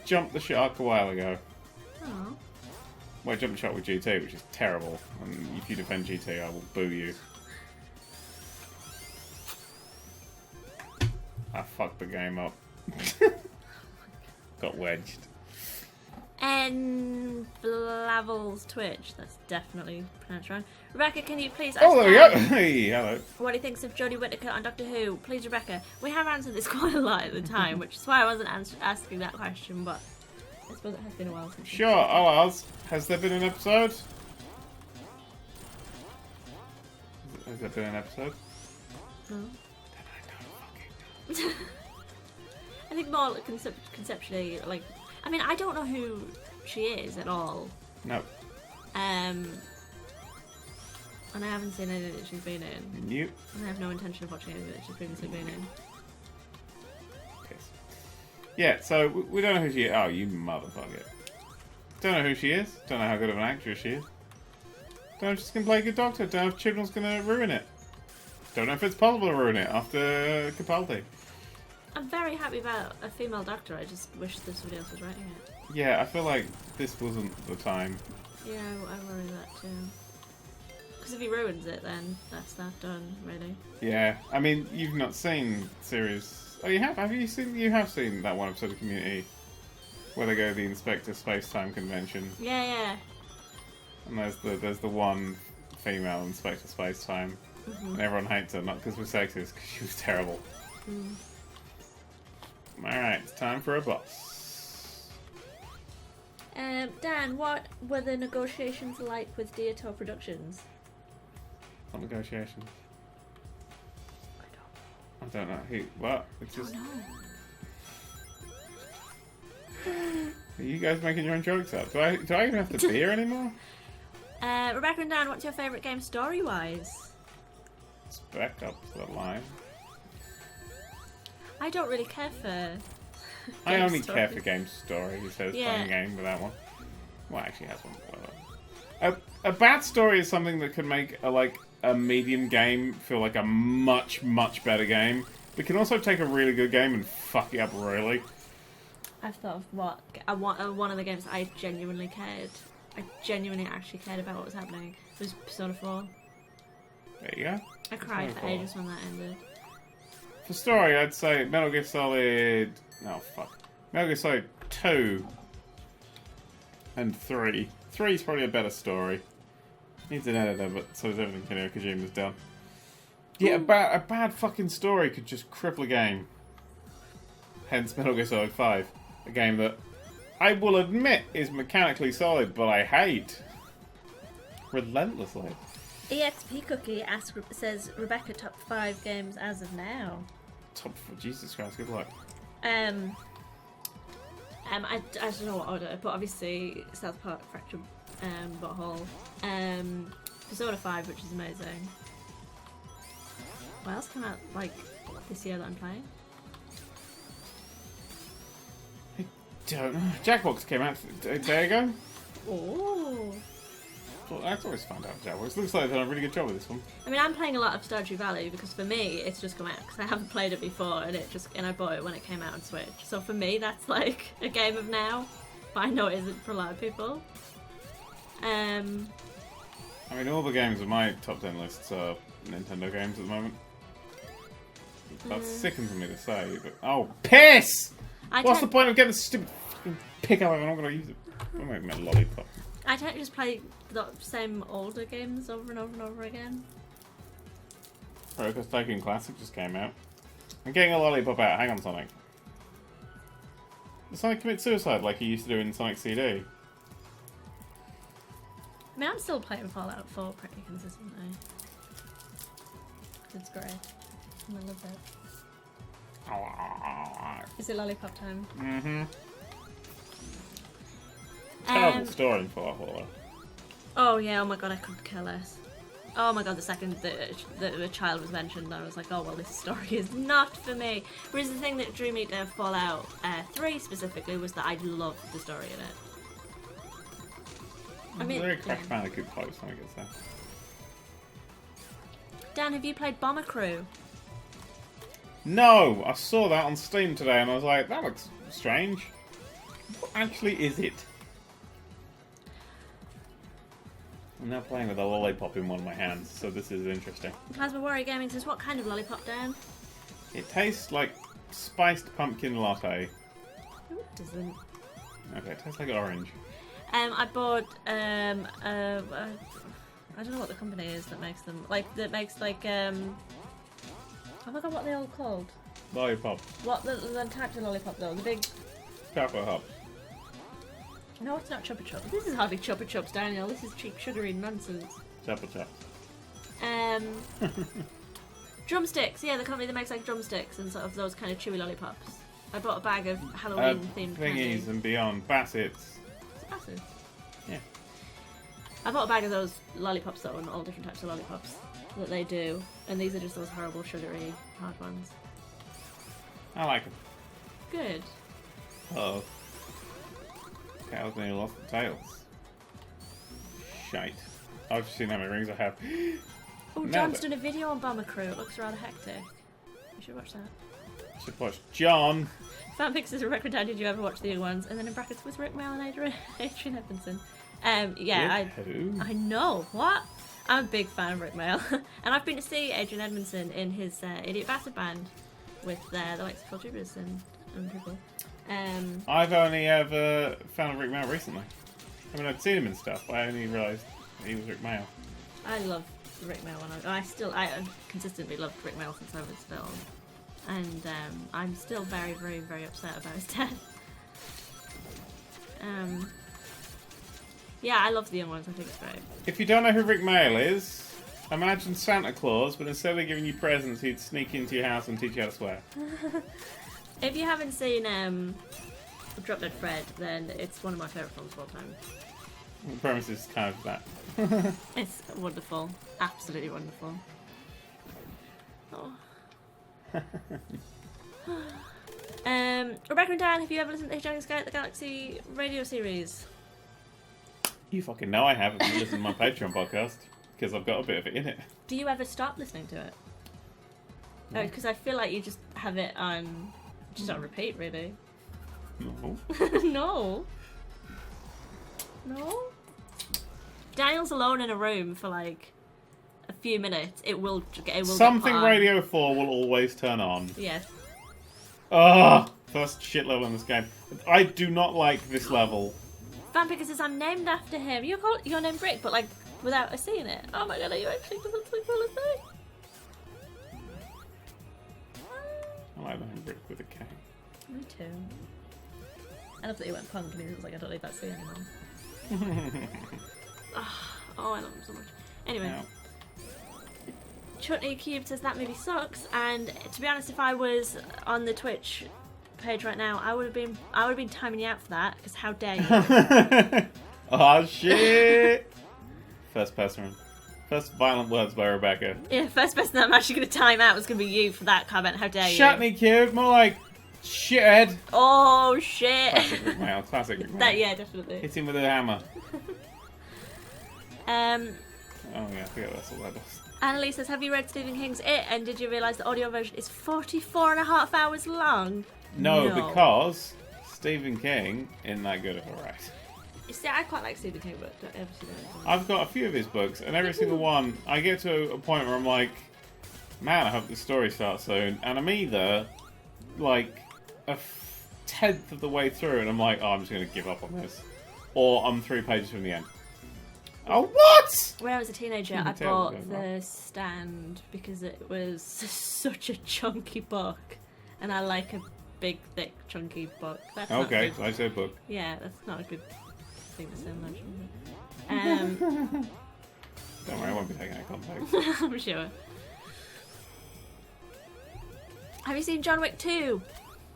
jumped the shark a while ago. Oh. Well, I jumped shot with GT, which is terrible. And if you defend GT, I will boo you. I fucked the game up. Got wedged. And Flavel's Twitch. That's definitely pronounced wrong. Rebecca, can you please ask Oh, there we go! Hey, hello. what he thinks of Jodie Whittaker on Doctor Who? Please, Rebecca. We have answered this quite a lot at the time, which is why I wasn't asking that question, but... I suppose it has been a while since. Sure, I'll ask. Has there been an episode? Has there been an episode? No. Then I don't fucking know. I think more conceptually, like, I mean, I don't know who she is at all. No. And I haven't seen anything that she's been in. Nope. And I have no intention of watching anything that she's previously been in. Yeah, so we don't know who she is. Oh, you motherfucker. Don't know who she is. Don't know how good of an actress she is. Don't know if she's going to play a good doctor. Don't know if Chibnall's going to ruin it. Don't know if it's possible to ruin it after Capaldi. I'm very happy about a female doctor. I just wish that somebody else was writing it. Yeah, I feel like this wasn't the time. Yeah, I worry that too. Because if he ruins it, then that's that done, really. Yeah, I mean, you've not seen series... Oh, you have? Have you seen? You have seen that one episode of Community where they go to the Inspector Space-Time Convention. Yeah. And there's the one female Inspector Space-Time, and everyone hates her, not because we're sexist, because she was terrible. All right, it's time for a boss. Dan, what were the negotiations like with Diator Productions? What negotiations? I don't know. What? It's just... Are you guys making your own jokes up? Do I even have to be here anymore? Rebecca and Dan, what's your favourite game story-wise? Spec up to the line. I don't really care for I only care for game story. He says Yeah. playing game with that one. Well, actually has one. A bad story is something that could make a medium game feel like a much, much better game. We can also take a really good game and fuck it up royally. I've thought of what one of the games that I genuinely cared. I genuinely actually cared about what was happening. It was Persona 4. There you go. I cried for ages when that ended. For story, I'd say Metal Gear Solid... Oh, fuck. Metal Gear Solid 2 and 3. 3 is probably a better story. Needs an editor, but so does everything Hideo Kojima's done. Yeah, a bad fucking story could just cripple a game. Hence Metal Gear Solid 5. A game that I will admit is mechanically solid, but I hate. Relentlessly. EXP Cookie says Rebecca top 5 games as of now. Top 4, Jesus Christ, good luck. I don't know what order, but obviously South Park, Fractured Butthole, Persona 5, which is amazing. What else came out like this year that I'm playing? I don't know. Jackbox came out a day ago. Oh. Well, that's always fun to have Jackbox. Looks like they've done a really good job with this one. I mean, I'm playing a lot of Stardew Valley because for me, it's just come out because I haven't played it before, and I bought it when it came out on Switch. So for me, that's like a game of now, but I know it isn't for a lot of people. I mean, all the games on my top 10 lists are Nintendo games at the moment. That sickens me to say, but oh, piss! What's the point of getting this stupid fucking pickup if I'm not going to use it? I'm going to make my lollipop. I don't just play the same older games over and over and over again. Rokus Tycoon Classic just came out. I'm getting a lollipop out. Hang on, Sonic. Did Sonic commit suicide like he used to do in Sonic CD? I mean, I'm still playing Fallout 4 pretty consistently. It's great. And I love it. Is it lollipop time? Mm-hmm. Terrible story in Fallout 4. Oh yeah, oh my god, I couldn't care less. Oh my god, the second the child was mentioned, I was like, oh well, this story is not for me. Whereas the thing that drew me to Fallout 3 specifically was that I loved the story in it. I mean, very Crash Bandicoot close when it gets there. Dan, have you played Bomber Crew? No! I saw that on Steam today and I was like, that looks strange. What actually is it? I'm now playing with a lollipop in one of my hands, so this is interesting. Plasma Warrior Gaming says, what kind of lollipop, Dan? It tastes like spiced pumpkin latte. No, it doesn't. Okay, it tastes like orange. I bought, I don't know what the company is that makes them. I forgot what they're all called. Lollipop. What the types of lollipop though? The big... Chocolate Hop. No, it's not Chupa Chups. This is hardly Chupa Chups, Daniel. This is cheap, sugary nonsense. Chupa Chups. Drumsticks. Yeah, the company that makes like drumsticks and sort of those kind of chewy lollipops. I bought a bag of Halloween-themed candy. Thingies and beyond. Bassets. Is it Bassett? Yeah. I bought a bag of those lollipops though, and all different types of lollipops that they do. And these are just those horrible, sugary, hard ones. I like them. Good. Uh-oh. Cows nearly lost the tails. Shite. I've seen how many rings I have. Oh, John's done a video on Bomber Crew. It looks rather hectic. You should watch that. I should watch John. Fanfics is a record down. Did you ever watch the other ones? And then in brackets with Rick Mail and Adrian Edmondson. Yeah, Who? I know. What? I'm a big fan of Rick Mail. And I've been to see Adrian Edmondson in his Idiot Bastard band with the likes of Phil Tubers and people. I've only ever found Rick Mail recently. I mean, I'd seen him and stuff, but I only realised he was Rick Mail. I love Rick Mail. I consistently loved Rick Mail since I was film. And I'm still very, very, very upset about his death. Yeah, I love the young ones. I think it's great. If you don't know who Rick Mail is, imagine Santa Claus, but instead of giving you presents, he'd sneak into your house and teach you how to swear. If you haven't seen Drop Dead Fred, then it's one of my favourite films of all time. The premise is kind of that. It's wonderful. Absolutely wonderful. Oh. Rebecca and Dan, have you ever listened to Hitchhiker's Guide to the Galaxy radio series? You fucking know I have if you listen to my Patreon podcast. because I've got a bit of it in it. Do you ever stop listening to it? Oh, because I feel like you just have it on, just on repeat, really. No. No. No. Daniel's alone in a room for like a few minutes. It will Something get put on. Radio 4 will always turn on. Yes. Ah, first shit level in this game. I do not like this level. Fun because it's I'm named after him. You're named Brick, but like without a C in it. Oh my god, are you actually doing something cool as me? I like the name Brick with a K. Me too. I love that you went punk and he was like, I don't need that C anymore. Oh, I love him so much. Anyway. Now. Chutney Cube says that movie sucks, and to be honest, if I was on the Twitch page right now, I would have been timing you out for that, because how dare you? Oh shit! First violent words by Rebecca. Yeah, first person that I'm actually going to time out was going to be you for that comment. How dare you? Chutney Cube, more like shithead. Oh shit! Classic McMahon, classic McMahon. That, yeah, definitely. Hit him with a hammer. Oh yeah, I forget that's all that does. Annalise says, have you read Stephen King's It, and did you realise the audio version is 44.5 hours long? No, because Stephen King isn't that good of a writer. You see, I quite like Stephen King, but don't ever see that. I've got a few of his books, and every single one, I get to a point where I'm like, man, I hope the story starts soon. And I'm either, like, a tenth of the way through, and I'm like, oh, I'm just going to give up on this. Or I'm 3 pages from the end. Oh, what? When I was a teenager, I bought The Stand because it was such a chunky book, and I like a big, thick, chunky book. That's okay, not so I said book. Yeah, that's not a good thing to say much. Don't worry, I won't be taking that context. I'm sure. Have you seen John Wick 2?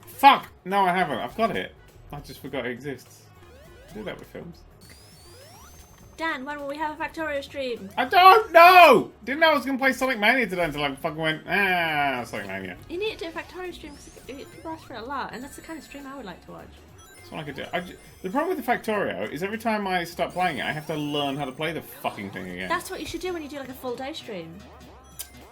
Fuck! No, I haven't. I've got it. I just forgot it exists. I do that with films. Dan, when will we have a Factorio stream? I don't know! Didn't know I was going to play Sonic Mania today until I fucking went, Sonic Mania. You need to do a Factorio stream because people ask for it a lot, and that's the kind of stream I would like to watch. That's what I could do. The problem with the Factorio is every time I start playing it, I have to learn how to play the fucking thing again. That's what you should do when you do like a full day stream.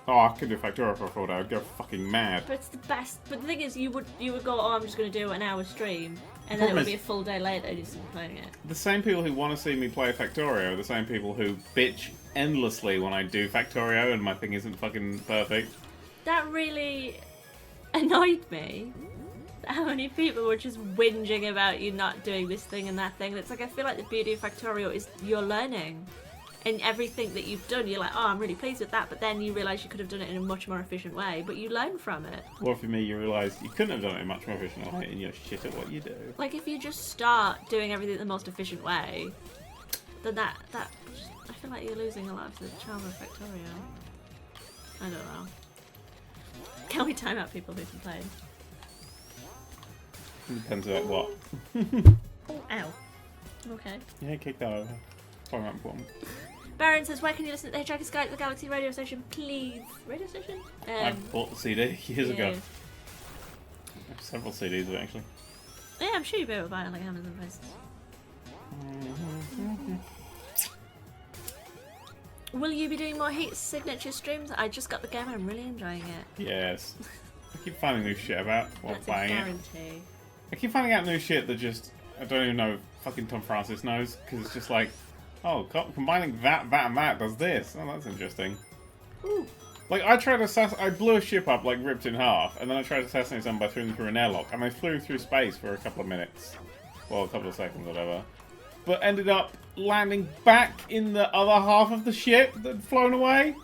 Oh, I could do Factorio for a full day. I'd go fucking mad. But it's the best. But the thing is, you would go, oh, I'm just going to do an hour stream, and then it would be a full day later just playing it. The same people who want to see me play Factorio are the same people who bitch endlessly when I do Factorio and my thing isn't fucking perfect. That really annoyed me. How many people were just whinging about you not doing this thing and that thing. It's like, I feel like the beauty of Factorio is you're learning. And everything that you've done, you're like, oh, I'm really pleased with that. But then you realise you could have done it in a much more efficient way. But you learn from it. Or for me, you realise you couldn't have done it in a much more efficient way and you're shit at what you do. Like, if you just start doing everything the most efficient way, then that I feel like you're losing a lot of the charm of Factorio. I don't know. Can we time out people who've been playing? Depends on what. Oh, ow. Okay. Yeah, kick that over. Probably not important. Baron says, where can you listen to the Hitchhiker's Guide to the Galaxy radio station, please? Radio station? I bought the CD years ago. Yeah. I have several CDs of it, actually. Yeah, I'm sure you'll be able to buy it on like Amazon places. Will you be doing more Heat Signature streams? I just got the game and I'm really enjoying it. Yes. I keep finding new shit about while That's playing a it. guarantee. I keep finding out new shit that just, I don't even know if fucking Tom Francis knows, because it's just like, oh, combining that, and that does this. Oh, that's interesting. Ooh. Like, I blew a ship up, like, ripped in half, and then I tried to assassinate someone by throwing them through an airlock, and they flew through space for a couple of minutes. Well, a couple of seconds, whatever. But ended up landing back in the other half of the ship that had flown away.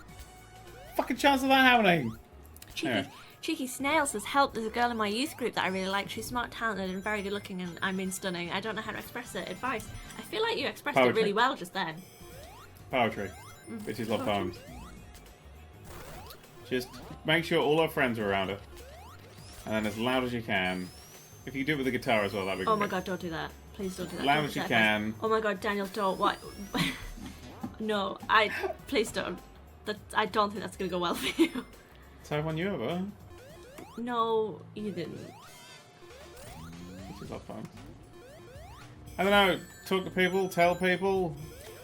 Fucking chance of that happening. Cheeky Snail says, help, there's a girl in my youth group that I really like. She's smart, talented, and very good looking, and I mean stunning. I don't know how to express it. Advice. I feel like you expressed it really well just then. Poetry. Bitches love poems. Just make sure all her friends are around her. And then as loud as you can. If you do it with the guitar as well, that'd be great. Oh my god, don't do that. Please don't do that. Loud as you can. Oh my god, Daniel, don't. What? No, please don't. I don't think that's going to go well for you. So everyone you ever. No, you didn't. Bitches love poems. I don't know, talk to people, tell people.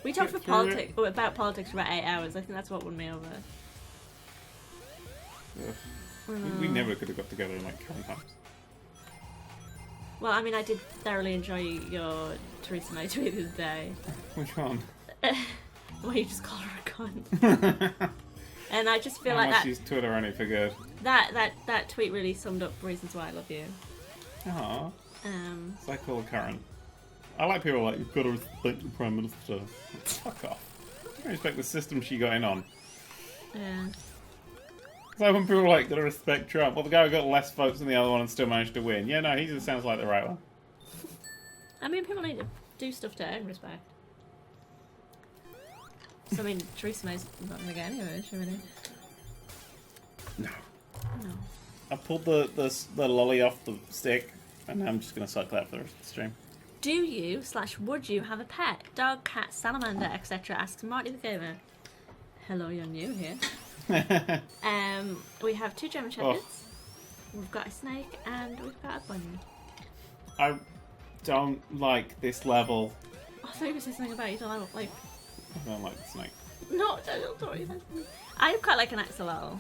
We talked about politics for about 8 hours. I think that's what won me over. We never could have got together in like current times. Well, I mean, I did thoroughly enjoy your Theresa May tweet the other day. Which one? Where you just called her a cunt. And I just feel like that. She's Twitter only for good. That tweet really summed up reasons why I love you. Aww. It's like all current. I like people like, you've got to respect the Prime Minister. Fuck off. You don't respect the system she got in on. Yeah. It's like when people are like, gotta respect Trump. Well, the guy who got less votes than the other one and still managed to win. Yeah, no, he just sounds like the right one. I mean, people need to do stuff to earn respect. So, I mean, Theresa May's not going to get anywhere, is she really? No. No. I pulled the lolly off the stick, and now I'm just going to suck that for the rest of the stream. Do you / would you have a pet? Dog, cat, salamander, etc. Asks Marty the Gamer. Hello, you're new here. We have 2 German Shepherds. Oh. We've got a snake, and we've got a bunny. I don't like this level. I thought you were saying something about you don't like... I don't like the snake. No, don't. I quite like an axolotl.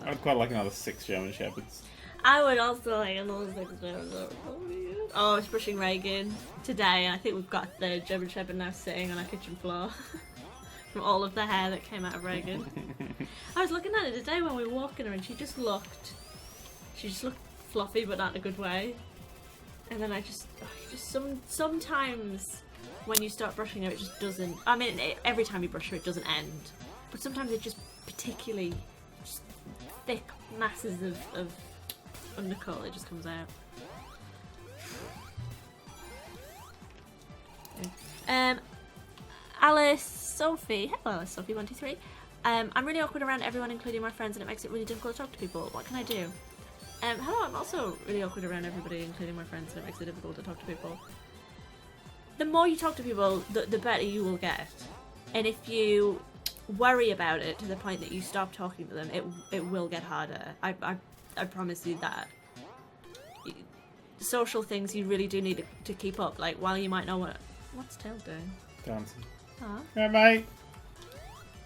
I'd quite like another 6 German Shepherds. I would also like another 6 German Shepherds. Oh, I was brushing Reagan today, and I think we've got the German Shepherd now sitting on our kitchen floor. From all of the hair that came out of Reagan. I was looking at it today when we were walking her, and she just looked fluffy, but not in a good way. And then sometimes when you start brushing her, it just doesn't. I mean, every time you brush her, it doesn't end. But sometimes it just particularly just thick masses of undercoat. It just comes out. Yeah. Alice Sophie. Hello, Alice Sophie 123. I'm really awkward around everyone, including my friends, and it makes it really difficult to talk to people. What can I do? Hello, I'm also really awkward around everybody, including my friends, and it makes it difficult to talk to people. The more you talk to people, the better you will get. And if you worry about it to the point that you stop talking to them, it will get harder. I promise you that. Social things you really do need to keep up. Like, while you might know what's Tails doing? Dancing. Huh? Yeah, mate.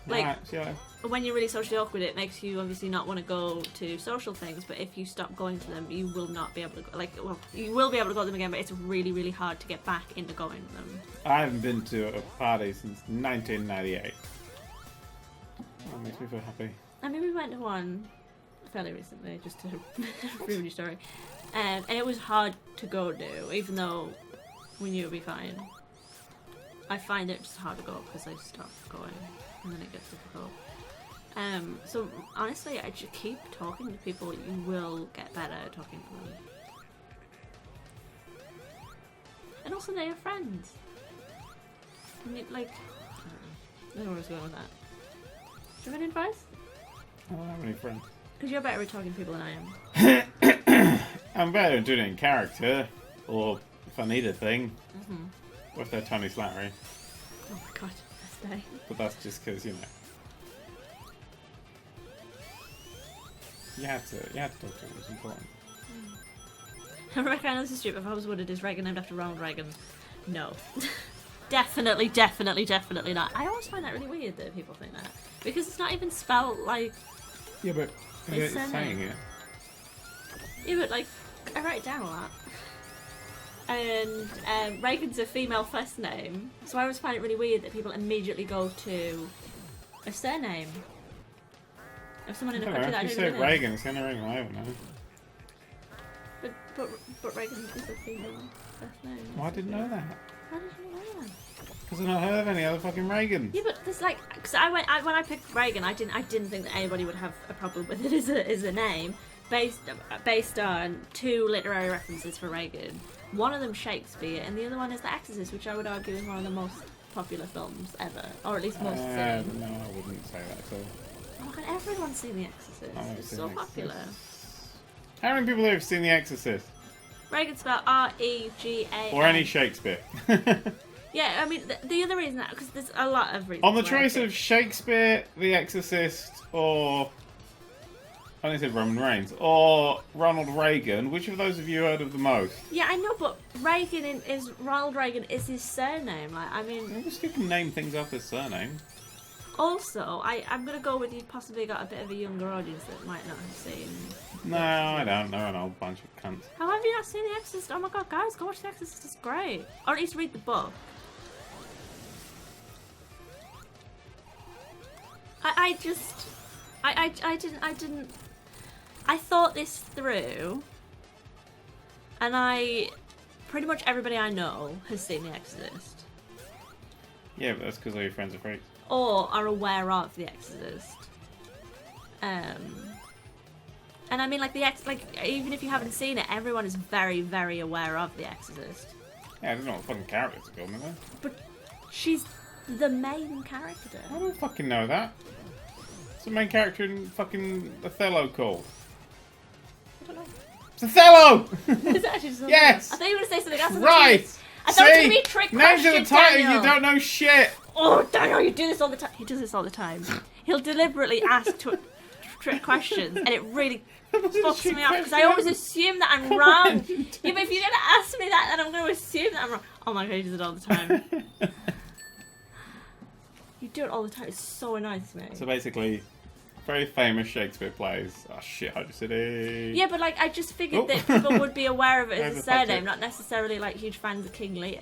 Like, right, when you're really socially awkward, it makes you obviously not want to go to social things, but if you stop going to them, you will not be able to go, you will be able to go to them again, but it's really, really hard to get back into going to them. I haven't been to a party since 1998. That makes me feel happy. I mean, we went to one fairly recently, just to prove your story, and it was hard to go to, even though we knew it would be fine. I find it just hard to go because I stop going, and then it gets difficult. So honestly, I just keep talking to people. You will get better at talking to them, and also they're your friends. I mean, like, I don't know where I was going with that. Do you have any advice? I don't have any friends. Because you're better at talking to people than I am. I'm better at doing it in character, or if I need a thing. With their Tony Slattery. Oh my god, best day. But that's just because, you know. You have to talk to him, it's important. Rebecca, I know this is stupid. If I was worded, is Reagan named after Ronald Reagan? No. Definitely not. I always find that really weird that people think that. Because it's not even spelled like... Yeah, but it's saying it. Yeah, but like, I write it down a lot. And Reagan's a female first name, so I always find it really weird that people immediately go to a surname of someone in a country that I don't know. If know. you say Reagan, it's the only Reagan I ever know. But Reagan is a female first name. Well, I didn't know that. How did you know that? Because I've not heard of any other fucking Reagans. Yeah, but there's like, because when I picked Reagan, I didn't think that anybody would have a problem with it as a name, based on 2 literary references for Reagan. One of them Shakespeare, and the other one is The Exorcist, which I would argue is one of the most popular films ever, or at least most seen. No, I wouldn't say that at all. Oh my god, everyone's seen The Exorcist. It's so popular. How many people have seen The Exorcist? Reagan spelled R-E-G-A-N. Or any Shakespeare. Yeah, I mean, the other reason that, because there's a lot of reasons. On the choice of Shakespeare, The Exorcist, or I think I said Roman Reigns. Or Ronald Reagan. Which of those have you heard of the most? Yeah, I know, but Ronald Reagan is his surname. Like, I mean... I guess you can name things after surname. Also, I'm going to go with you've possibly got a bit of a younger audience that might not have seen... No, I don't. They're an old bunch of cunts. How have you not seen The Exorcist? Oh my god, guys, go watch The Exorcist. It's great. Or at least read the book. I thought this through, and pretty much everybody I know has seen The Exorcist. Yeah, but that's because all your friends are freaks. Or are aware of The Exorcist. And I mean, like, even if you haven't seen it, everyone is very, very aware of The Exorcist. Yeah, I don't know what fucking characters are called, are they? But she's the main character. I don't fucking know that. What's the main character in fucking Othello called? I don't know. It's Othello! Is it actually something? Yes! I thought you were going to say something else. Right! I thought it was going to be a trick names question, of the title, Daniel. you don't know shit! Oh, Daniel, you do this all the time. He does this all the time. He'll deliberately ask trick questions, and it really fucks me up, because I always assume that I'm wrong. Yeah, but if you're going to ask me that, then I'm going to assume that I'm wrong. Oh my god, he does it all the time. You do it all the time. It's so annoying to me. So basically, very famous Shakespeare plays. Oh shit, Hydra City. Yeah, but like, I just figured that people would be aware of it as a There's a surname, subject. not necessarily like huge fans of King Lear.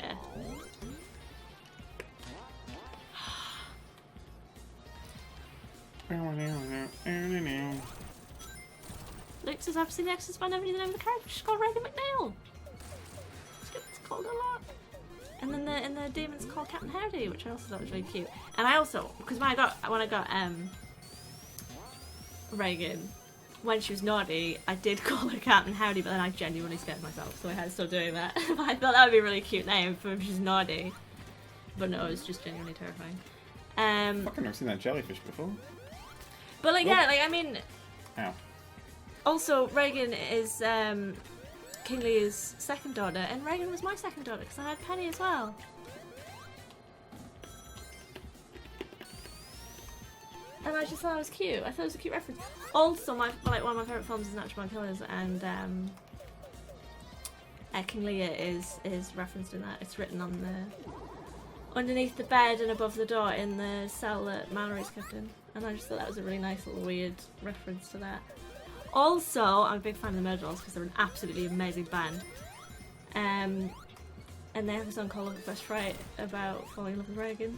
Luke says, I've seen The Exorcist, but I never knew the name of the character. She's called Reagan McNeil. It's called a lot. And then the demon's called Captain Howdy, which I also thought was really cute. And I also, because when I got Reagan, when she was naughty, I did call her Captain Howdy, but then I genuinely scared myself, so I had to stop doing that. But I thought that would be a really cute name for if she's naughty. But no, it was just genuinely terrifying. Fucking never seen that jellyfish before. But like, yeah, like, I mean... Ow. Also, Reagan is King Lear's second daughter, and Reagan was my second daughter because I had Penny as well. And I just thought it was cute. I thought it was a cute reference. Also, one of my favourite films is Natural Born Killers, and King Lear is referenced in that. It's written on underneath the bed and above the door in the cell that Mallory's kept in. And I just thought that was a really nice little weird reference to that. Also, I'm a big fan of the Murders because they're an absolutely amazing band. And they have a song called Love at First Fright about falling in love with Reagan.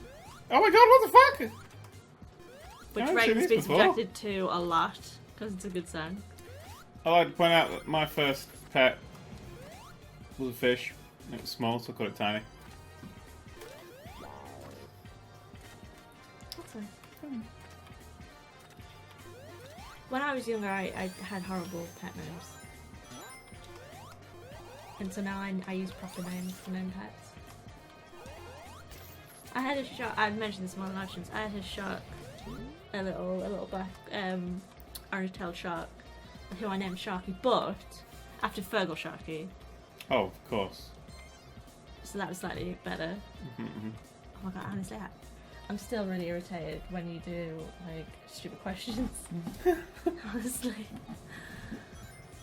Oh my god, what the fuck? Which I've Reagan's seen been this before. subjected to a lot because it's a good song. I'd like to point out that my first pet was a fish. It was small, so I called it Tiny. That's nice. When I was younger, I had horrible pet names. And so now I use proper names to name pets. I had a shark, I've mentioned this more than options. I had a shark, a little black orange-tailed shark, who I named Sharky, but after Fergal Sharky. Oh, of course. So that was slightly better. Oh my god, honestly, I'm still really irritated when you do, like, stupid questions. Honestly.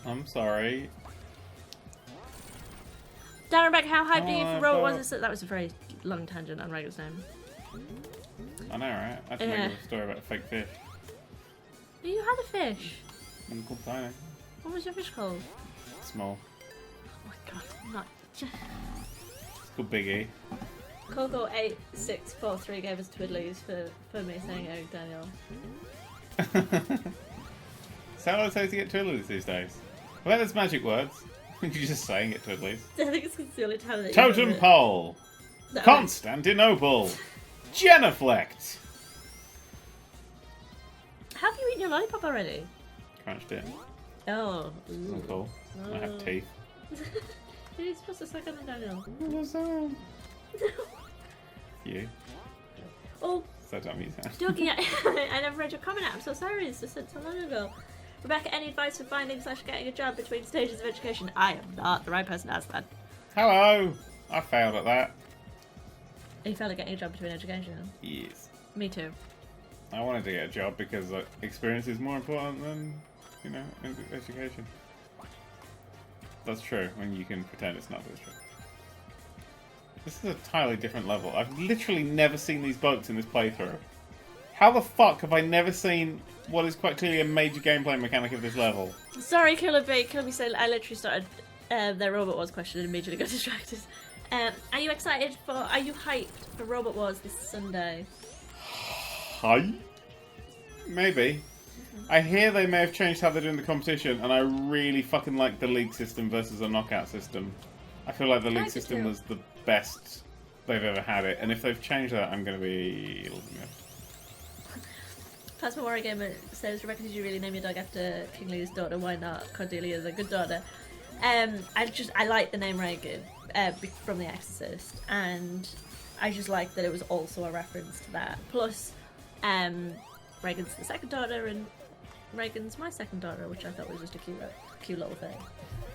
I'm sorry. Dan Rebecca, how hyped are you for Roll? but- Was it? That was a very long tangent on Reagan's name. I know, right? I had to make a story about a fake fish. You had a fish. It was called Tiny. What was your fish called? Small. Oh my god, not just... It's called Biggie. Coco8643 gave us twiddlies for me saying oh Daniel. Is that what it takes to get twiddlies these days? I bet there's magic words. You're just saying it twiddlies. I think it's the only time that you Totem remember it. pole. No. Constantinople. Genuflect. Have you eaten your lollipop already? Crunched it. Oh. Isn't cool. I have teeth. You're supposed to suck on the Daniel. You. Oh, So don't use that. joking. I never read your comment. I'm so sorry. It's just said so long ago. Rebecca, any advice for finding / getting a job between stages of education? I am not the right person to ask that. Hello. I failed at that. You failed at getting a job between education? Yes. Me too. I wanted to get a job because experience is more important than you know, education. That's true, when you can pretend it's not that's true. This is a entirely different level. I've literally never seen these boats in this playthrough. How the fuck have I never seen what is quite clearly a major gameplay mechanic of this level? Sorry, Killer B said I literally started their Robot Wars question and immediately got distracted. Are you hyped for Robot Wars this Sunday? Hi? Maybe. I hear they may have changed how they're doing the competition, and I really fucking like the league system versus a knockout system. I feel like the league system was the best they've ever had it, and if they've changed that, I'm going to be... Plasma Warrior Gamer says, Rebecca, did you really name your dog after King Lear's daughter? Why not? Cordelia is a good daughter. I like the name Reagan from The Exorcist, and I just like that it was also a reference to that. Plus, Reagan's the second daughter, and Reagan's my second daughter, which I thought was just a cute little thing.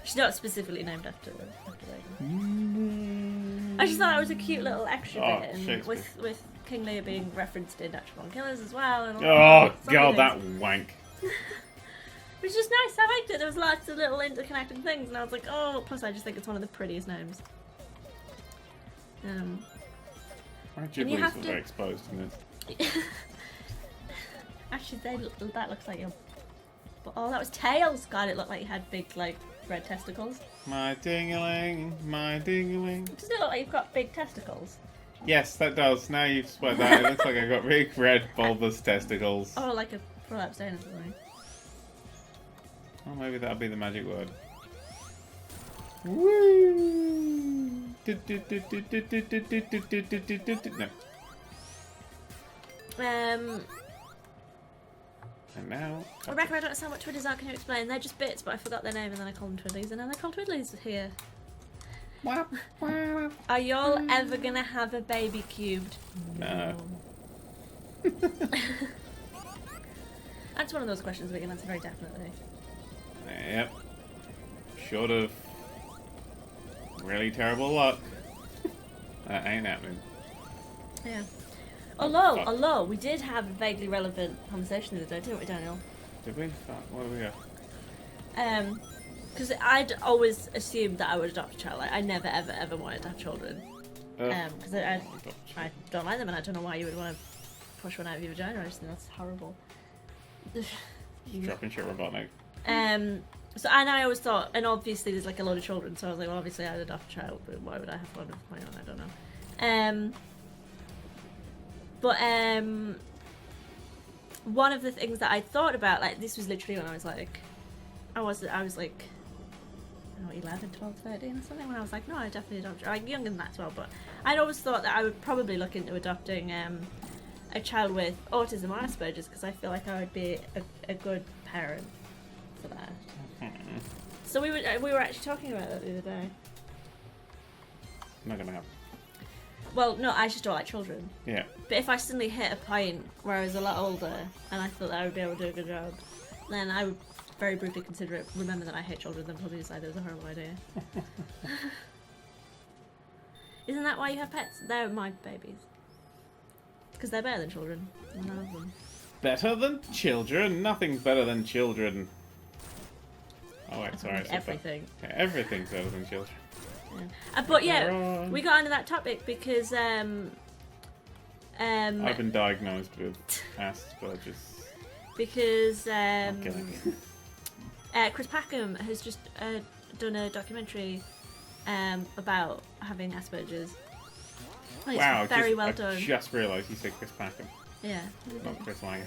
She's not specifically named after Reagan. I just thought it was a cute little extra bit, and with King Lear being referenced in Natural Born Killers as well. And oh god, that wank. It was just nice. I liked it. There was lots of little interconnected things, and I was like, oh. Plus, I just think it's one of the prettiest names. My Ghibli's were very exposed in this. Actually, that looks like your... Oh, that was Tails! God, it looked like you had big, like, red testicles. My ding-a-ling, my ding-a-ling. Doesn't it look like you've got big testicles? Yes, that does. Now you've spread that. It looks like I've got big, red, bulbous testicles. Oh, like a prolapsed anus or something. Oh, maybe that'll be the magic word. Woo! No. And now... Rebecca, I don't understand what Twiddlies are. Can you explain? They're just bits, but I forgot their name and then I called them Twiddlies, and then I called Twiddlies here. Are y'all ever gonna have a baby cubed? No. That's one of those questions we can answer very definitely. Yep. Short of really terrible luck, that ain't happening. Yeah. Although we did have a vaguely relevant conversation the other day, didn't we, Daniel? Did we? What do we have? Because I'd always assumed that I would adopt a child. Like, I never ever wanted to have children. Because I don't like them, and I don't know why you would want to push one out of your vagina. I just think that's horrible. Dropping shit robotic. So I always thought, and obviously there's like a lot of children, so I was like, well, obviously I'd adopt a child, but why would I have one of my own? I don't know. But one of the things that I thought about, like, this was literally when I was like, I was like, I don't know, 11, 12, 13 or something, when I was like, no, I definitely adopt, like, younger than that as well, but I'd always thought that I would probably look into adopting a child with autism or Asperger's, because I feel like I would be a good parent for that. So we were actually talking about that the other day. Not gonna happen. Well, no, I just don't like children. Yeah. But if I suddenly hit a point where I was a lot older and I thought that I would be able to do a good job, then I would very briefly consider it. Remember that I hate children, then probably decide it was a horrible idea. Isn't that why you have pets? They're my babies. Because they're better than children. And I love them. Better than children? Nothing's better than children. Oh wait, sorry. Everything. Yeah, everything's better than children. Yeah. But yeah, we got into that topic because I've been diagnosed with Asperger's. Because Chris Packham has just done a documentary about having Asperger's. Oh, wow, very well done. I just realised you said Chris Packham. Yeah. Not Chris Langer.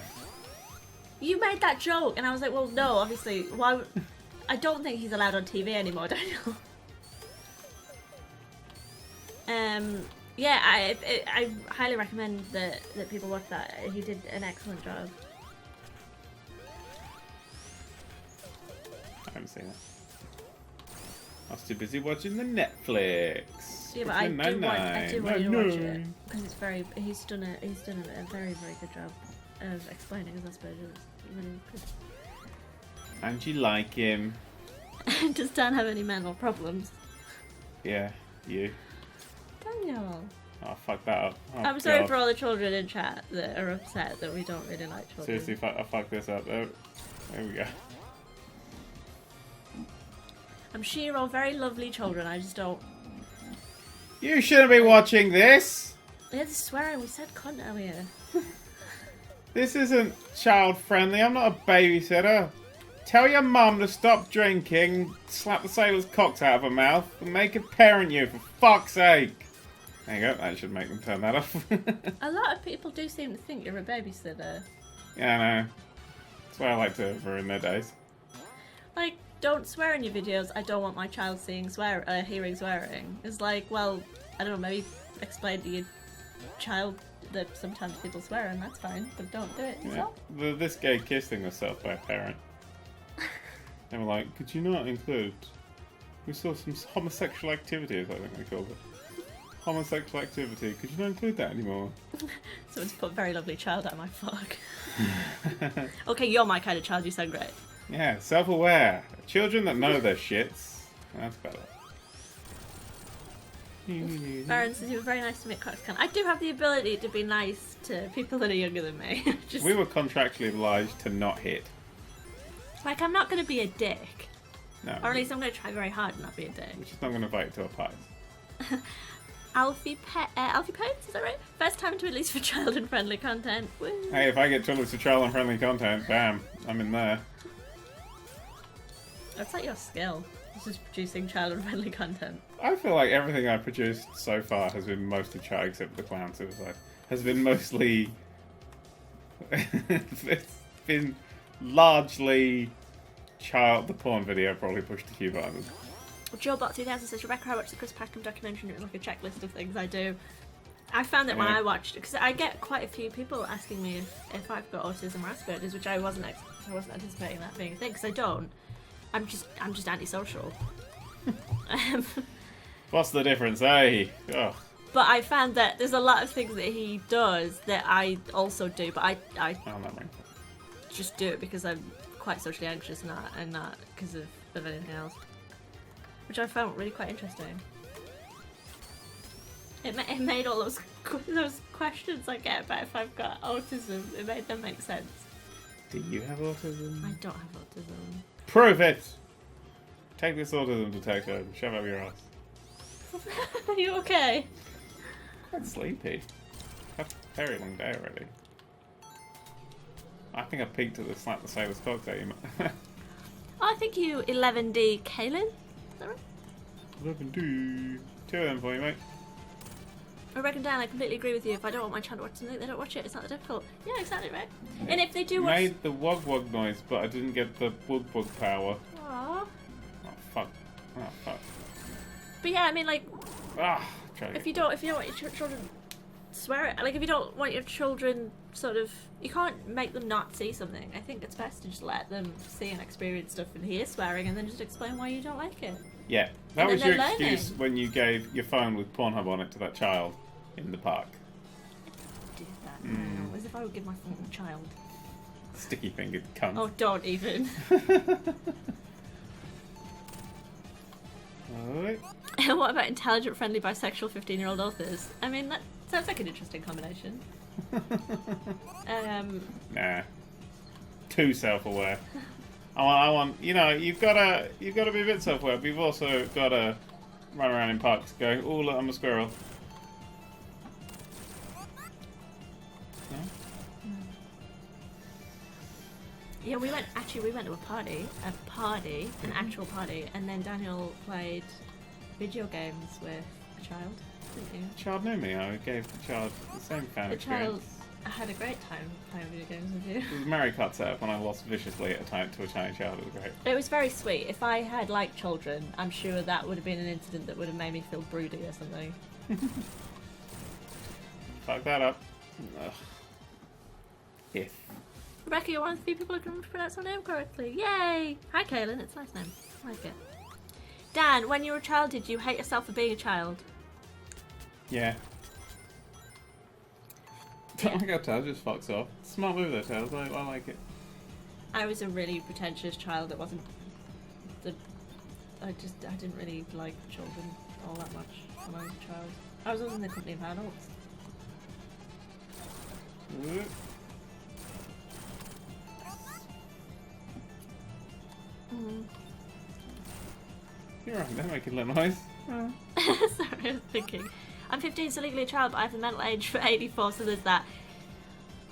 You made that joke, and I was like, well, no, obviously. Why? I don't think he's allowed on TV anymore, Daniel. Yeah, I highly recommend that people watch that. He did an excellent job. I haven't seen it. I was too busy watching the Netflix. Yeah, but I do want you to watch it because it's very. He's done a very good job of explaining his Asperger's. Really good. And you like him? Does Dan have any mental problems? Yeah, you. Daniel. Oh, fuck that up. Oh, I'm sorry for all the children in chat that are upset that we don't really like children. Seriously, I fucked this up. Oh, there we go. I'm sure you're all very lovely children, I just don't... You shouldn't be watching this! Yeah, the swearing, we said cunt earlier. This isn't child friendly, I'm not a babysitter. Tell your mum to stop drinking, slap the sailor's cocks out of her mouth, and make her parent you, for fuck's sake! There you go, that should make them turn that off. A lot of people do seem to think you're a babysitter. Yeah, I know. That's why I like to ruin their days. Like, don't swear in your videos, I don't want my child hearing swearing. It's like, well, I don't know, maybe explain to your child that sometimes people swear and that's fine, but don't do it yourself. Yeah. This gay kiss thing was set by a parent. They were like, could you not include... We saw some homosexual activity, as I think they called it. Homosexual activity. Could you not include that anymore? Someone's put very lovely child out my fuck. Okay, you're my kind of child, you sound great. Yeah, self-aware. Children that know their shits. That's better. Baron says you were very nice to me at CoxCon. I do have the ability to be nice to people that are younger than me. Just... We were contractually obliged to not hit. Like, I'm not going to be a dick. No. Or at least I'm going to try very hard and not be a dick. We're just not going to invite you to a party. Alfie Potes, is that right? First time to release for child and friendly content. Woo. Hey, if I get children to child and friendly content, bam, I'm in there. That's like your skill. It's just producing child and friendly content. I feel like everything I've produced so far has been mostly child, except for the clown suicide. Has been mostly... It's been largely child. The porn video probably pushed the Q button. JoeBot2000 says, Rebecca, I watched the Chris Packham documentary and it was like a checklist of things I do. I found that when I watched, because I get quite a few people asking me if I've got autism or Asperger's, which I wasn't anticipating that being a thing, because I don't. I'm just antisocial. What's the difference, eh? Ugh. But I found that there's a lot of things that he does that I also do, but I just do it because I'm quite socially anxious and not because of anything else. Which I found really quite interesting. It made all those questions I get about if I've got autism, it made them make sense. Do you have autism? I don't have autism. Prove it! Take this autism detector and shove it up your ass. Are you okay? Quite sleepy. Had a very long day already. I think I peeked at the slap the sailor's cock that you I think you 11D Kaylin? Is that right? 11D. Two of them for you, mate. I reckon, Dan, I completely agree with you. If I don't want my child to watch something, they don't watch it. It's not that difficult. Yeah, exactly right. And if they do watch... Made the wog wog noise, but I didn't get the wog wog power. Aww. Oh, fuck. Oh, fuck. But yeah, I mean, like... if you don't want your children swear it, like if you don't want your children sort of... You can't make them not see something. I think it's best to just let them see and experience stuff and hear swearing and then just explain why you don't like it. Yeah, that was your excuse learning. when you gave your phone with Pornhub on it to that child in the park. I did that now, as if I would give my phone to a child. Sticky fingered cunt. Oh, don't even. Alright. What about intelligent, friendly, bisexual 15-year-old authors? I mean, that sounds like an interesting combination. Nah. Too self-aware. I want, you know, you've got to be a bit self-aware, but you've also got to run around in parks going, "Oh, look, I'm a squirrel." No? Yeah, we went to a party, an actual party, and then Daniel played video games with a child, didn't you? The child knew me. I gave the child the same fan experience. I had a great time playing video games with you. It was Mario Kart setup when I lost viciously at a time to a tiny child. It was great. It was very sweet. If I had liked children, I'm sure that would have been an incident that would have made me feel broody or something. Fuck that up. Ugh. If. Rebecca, you're one of the few people who can pronounce her name correctly. Yay! Hi, Kaylin. It's a nice name. I like it. Dan, when you were a child, did you hate yourself for being a child? Yeah. I think how Tails just fucks off. Smart move though, Tails. I like it. I was a really pretentious child that wasn't... I didn't really like children all that much when I was a child. I was always in the company of adults. You're right, they're making a little noise. Sorry, I was thinking. I'm 15, so legally a child, but I have the mental age for 84, so there's that.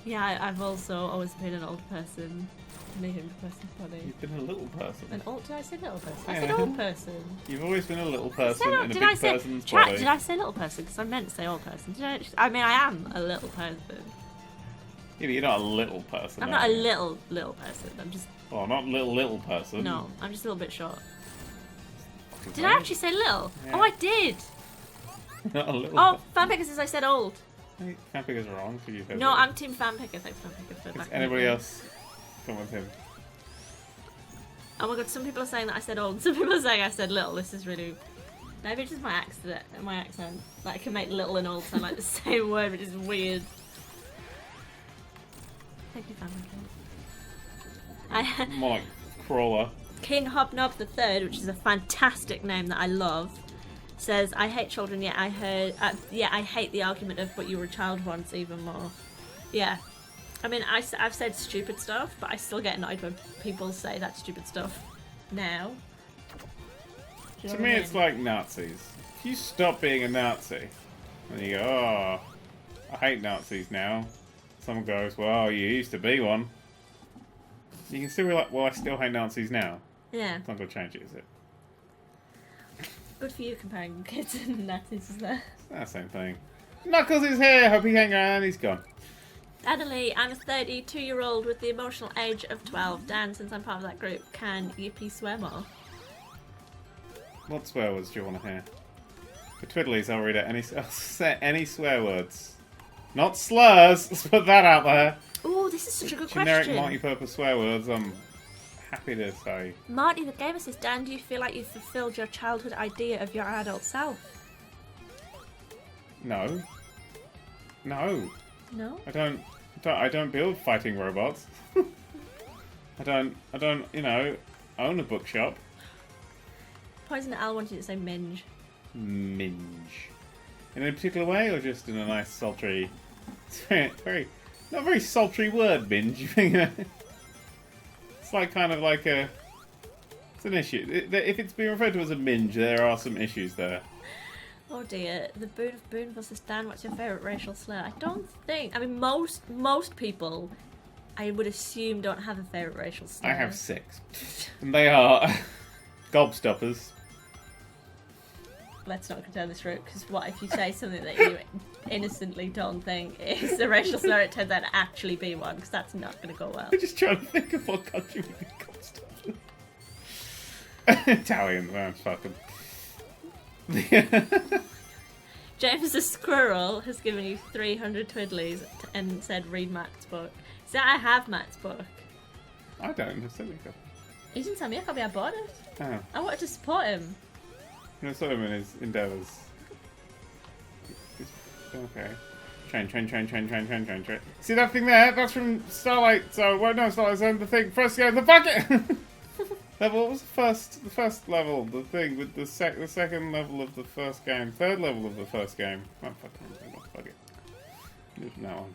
Yeah, I've also always been an old person. In a young person's body. You've been a little person. An old? Did I say little person? Yeah. I said old person. You've always been a little person in a big person's Chat, body. did I say little person? Because I meant to say old person. I mean, I am a little person. Yeah, but you're not a little person. I'm not a little person. I'm just... Oh, not little person. No, I'm just a little bit short. Fucking Did I actually say little? Yeah. Oh, I did! Not a little. Oh, fanpicker says I said old. Fanpicker's wrong. So you said No, that. I'm team fanpicker. Thanks, fanpicker, for Is backing anybody me. else come with him? Oh my god, some people are saying that I said old. Some people are saying I said little. This is really... Maybe it's just my accent. Like, I can make little and old sound like the same word, which is weird. Thank you, fanpicker. More like crawler. King Hobnob III, which is a fantastic name that I love, says, I hate children, yet I hate the argument of, but you were a child once even more. Yeah. I mean, I've said stupid stuff, but I still get annoyed when people say that stupid stuff now. Do you know To what me, I it's mean? like Nazis. If you stop being a Nazi, and you go, oh, I hate Nazis now. Someone goes, well, you used to be one. You can still be like, well, I still hate Nazis now. Yeah. It's not going to change it, is it? Good for you comparing kids and Nazis, is there? It's the same thing. Knuckles is here! Hope he hang around. He's gone. Annalie, I'm a 32-year-old with the emotional age of 12. Dan, since I'm part of that group, can you please swear more? What swear words do you want to hear? For Twiddlies, I'll read it. I'll say any swear words. Not slurs! Let's put that out there. Oh, this is such a good Generic question. multi-purpose swear words, I'm happy to say. Marty the Gamer says, Dan, do you feel like you've fulfilled your childhood idea of your adult self? No. No. No? I don't build fighting robots. I don't, you know, own a bookshop. Poison Al wanted you to say minge. Minge. In a particular way, or just in a nice sultry... very not a very sultry word, minge. You know? It's like kind of like a... It's an issue. If it's being referred to as a minge, there are some issues there. Oh dear. The Boon of Boonville says, Dan, what's your favourite racial slur? I don't think... I mean, most people, I would assume, don't have a favourite racial slur. I have 6. And they are... Gobstoppers. Let's not go down this route, because what if you say something that you innocently don't think is a racial slur, it turns out to actually be one, because that's not going to go well. I'm just trying to think of what country would be Gobstoppers. Italian, man, fuck them. James the Squirrel has given you 300 twiddlies and said read Matt's book. See, I have Matt's book. I don't. I've sent me a couple. He didn't tell me a copy, I bought it. Oh. I wanted to support him. I saw him in his endeavours. Okay. Train. See that thing there? That's from Starlight. So, well, no, Starlight's the thing. First game, the bucket! What was the first level? The thing with the second level of the first game. Third level of the first game. Oh, fucking remember. Fuck it. Using that one.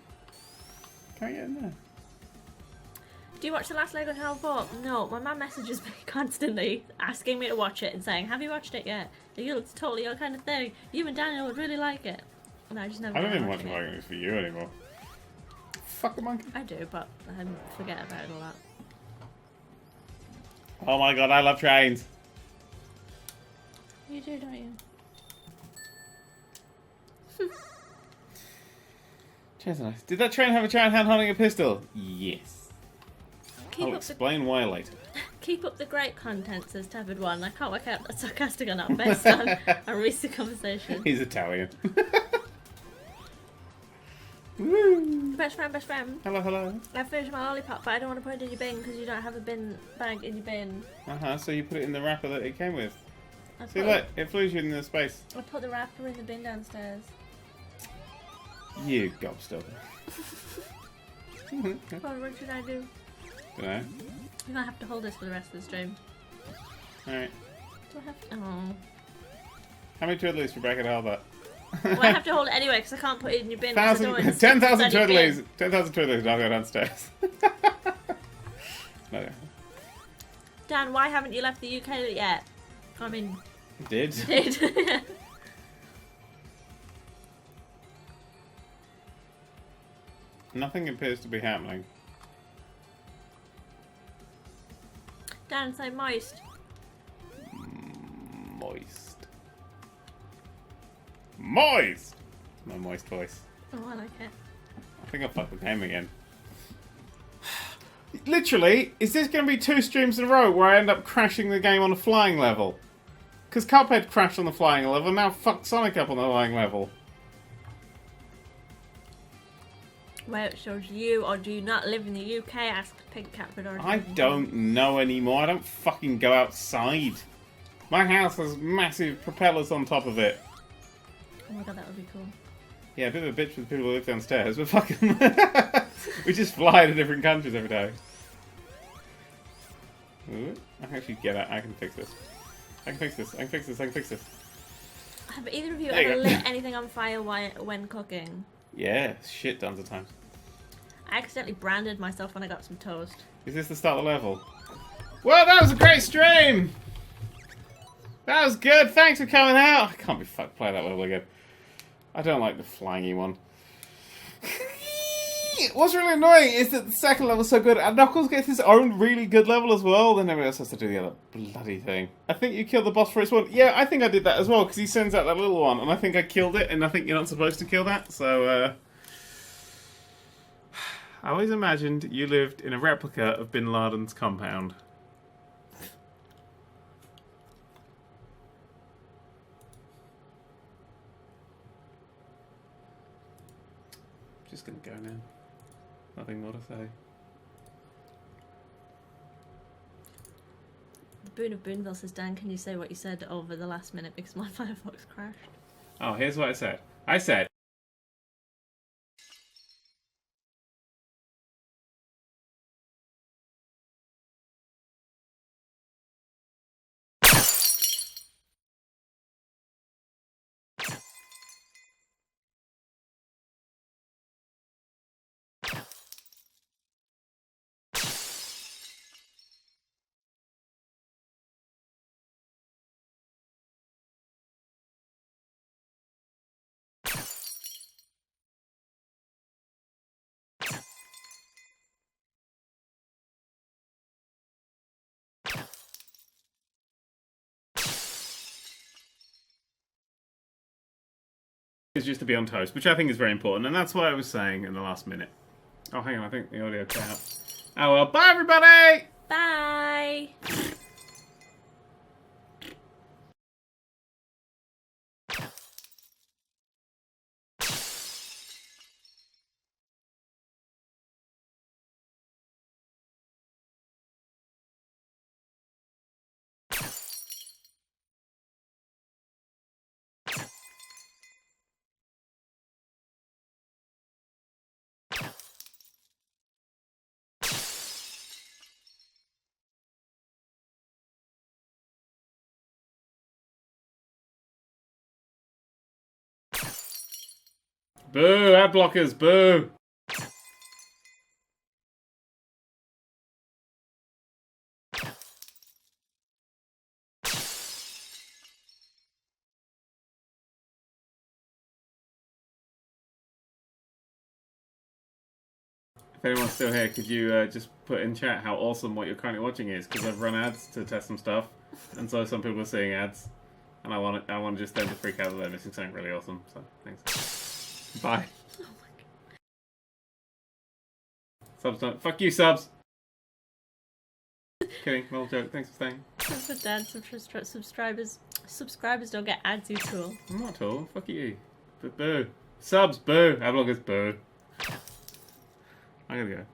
Can't get in there. Do you watch the last Lego Hell 4? No, my mum messages me constantly asking me to watch it and saying, have you watched it yet? It's totally your kind of thing. You and Daniel would really like it. And I just never I don't even watch watch it. Lego Movies for you anymore. Fuck a monkey. I do, but I forget about it a lot. Oh my god, I love trains. You do, don't you? Trains are nice. Did that train have a giant hand holding a pistol? Yes. I'll explain why later. Keep up the great content, says Tabard1. I can't work out if that's sarcastic or not based on a recent conversation. He's Italian. Woo! Best friend. Hello. I finished my lollipop, but I don't want to put it in your bin because you don't have a bin bag in your bin. So you put it in the wrapper that it came with. I See, put, look, it flew you in the space. I put the wrapper in the bin downstairs. You gobstopper. What should I do? Dunno. You might have to hold this for the rest of the stream. Alright. Do I have to? Oh. How many twiddlies for bracket hold that? Well, I have to hold it anyway because I can't put it in your bin. 10,000 twiddlies. 10,000 twiddlies. I'll go downstairs. No. Dan, why haven't you left the UK yet? I mean, Did? Did. Nothing appears to be happening. Dan, say moist. Moist. Moist! My moist voice. Oh, I like it. I think I fucked the game again. Literally, is this going to be 2 streams in a row where I end up crashing the game on a flying level? Because Cuphead crashed on the flying level, now fucked Sonic up on the flying level. Wait, so you or do you not live in the UK? Asked Pig Cat Fedora. I don't know anymore. I don't fucking go outside. My house has massive propellers on top of it. Oh my god, that would be cool. Yeah, a bit of a bitch for the people who live downstairs, but fucking... we just fly to different countries every day. Ooh, I can actually get out. I can fix this. I can fix this. I can fix this. I can fix this. Have either of you There you ever go. lit anything on fire when cooking? Yeah, shit tons of times. I accidentally branded myself when I got some toast. Is this the start of the level? Well, that was a great stream! That was good, thanks for coming out! I can't be fucked play that level again. I don't like the flangy one. What's really annoying is that the second level's so good, and Knuckles gets his own really good level as well, then everybody else has to do the other bloody thing. I think you killed the boss first one. Yeah, I think I did that as well, because he sends out that little one, and I think I killed it, and I think you're not supposed to kill that, so, I always imagined you lived in a replica of Bin Laden's compound. Just gonna go now. Nothing more to say. The Boon of Boonville says, Dan, can you say what you said over the last minute because my Firefox crashed? Oh, here's what I said. I said... is just to be on toast, which I think is very important, and that's what I was saying in the last minute. Oh, hang on, I think the audio cut out. Oh well, bye everybody! Bye! Boo! Ad blockers, boo! If anyone's still here, could you just put in chat how awesome what you're currently watching is? Because I've run ads to test some stuff, and so some people are seeing ads, and I want just them to freak out that they're missing something really awesome. So thanks. Bye. Subs don't. Fuck you, subs. Kidding. Little joke. Thanks for staying. That's what Dan, subscribers don't get ads, you tool. I'm not tall. Fuck you. But boo. Subs. Boo. Ad blockers. Boo. I gotta go.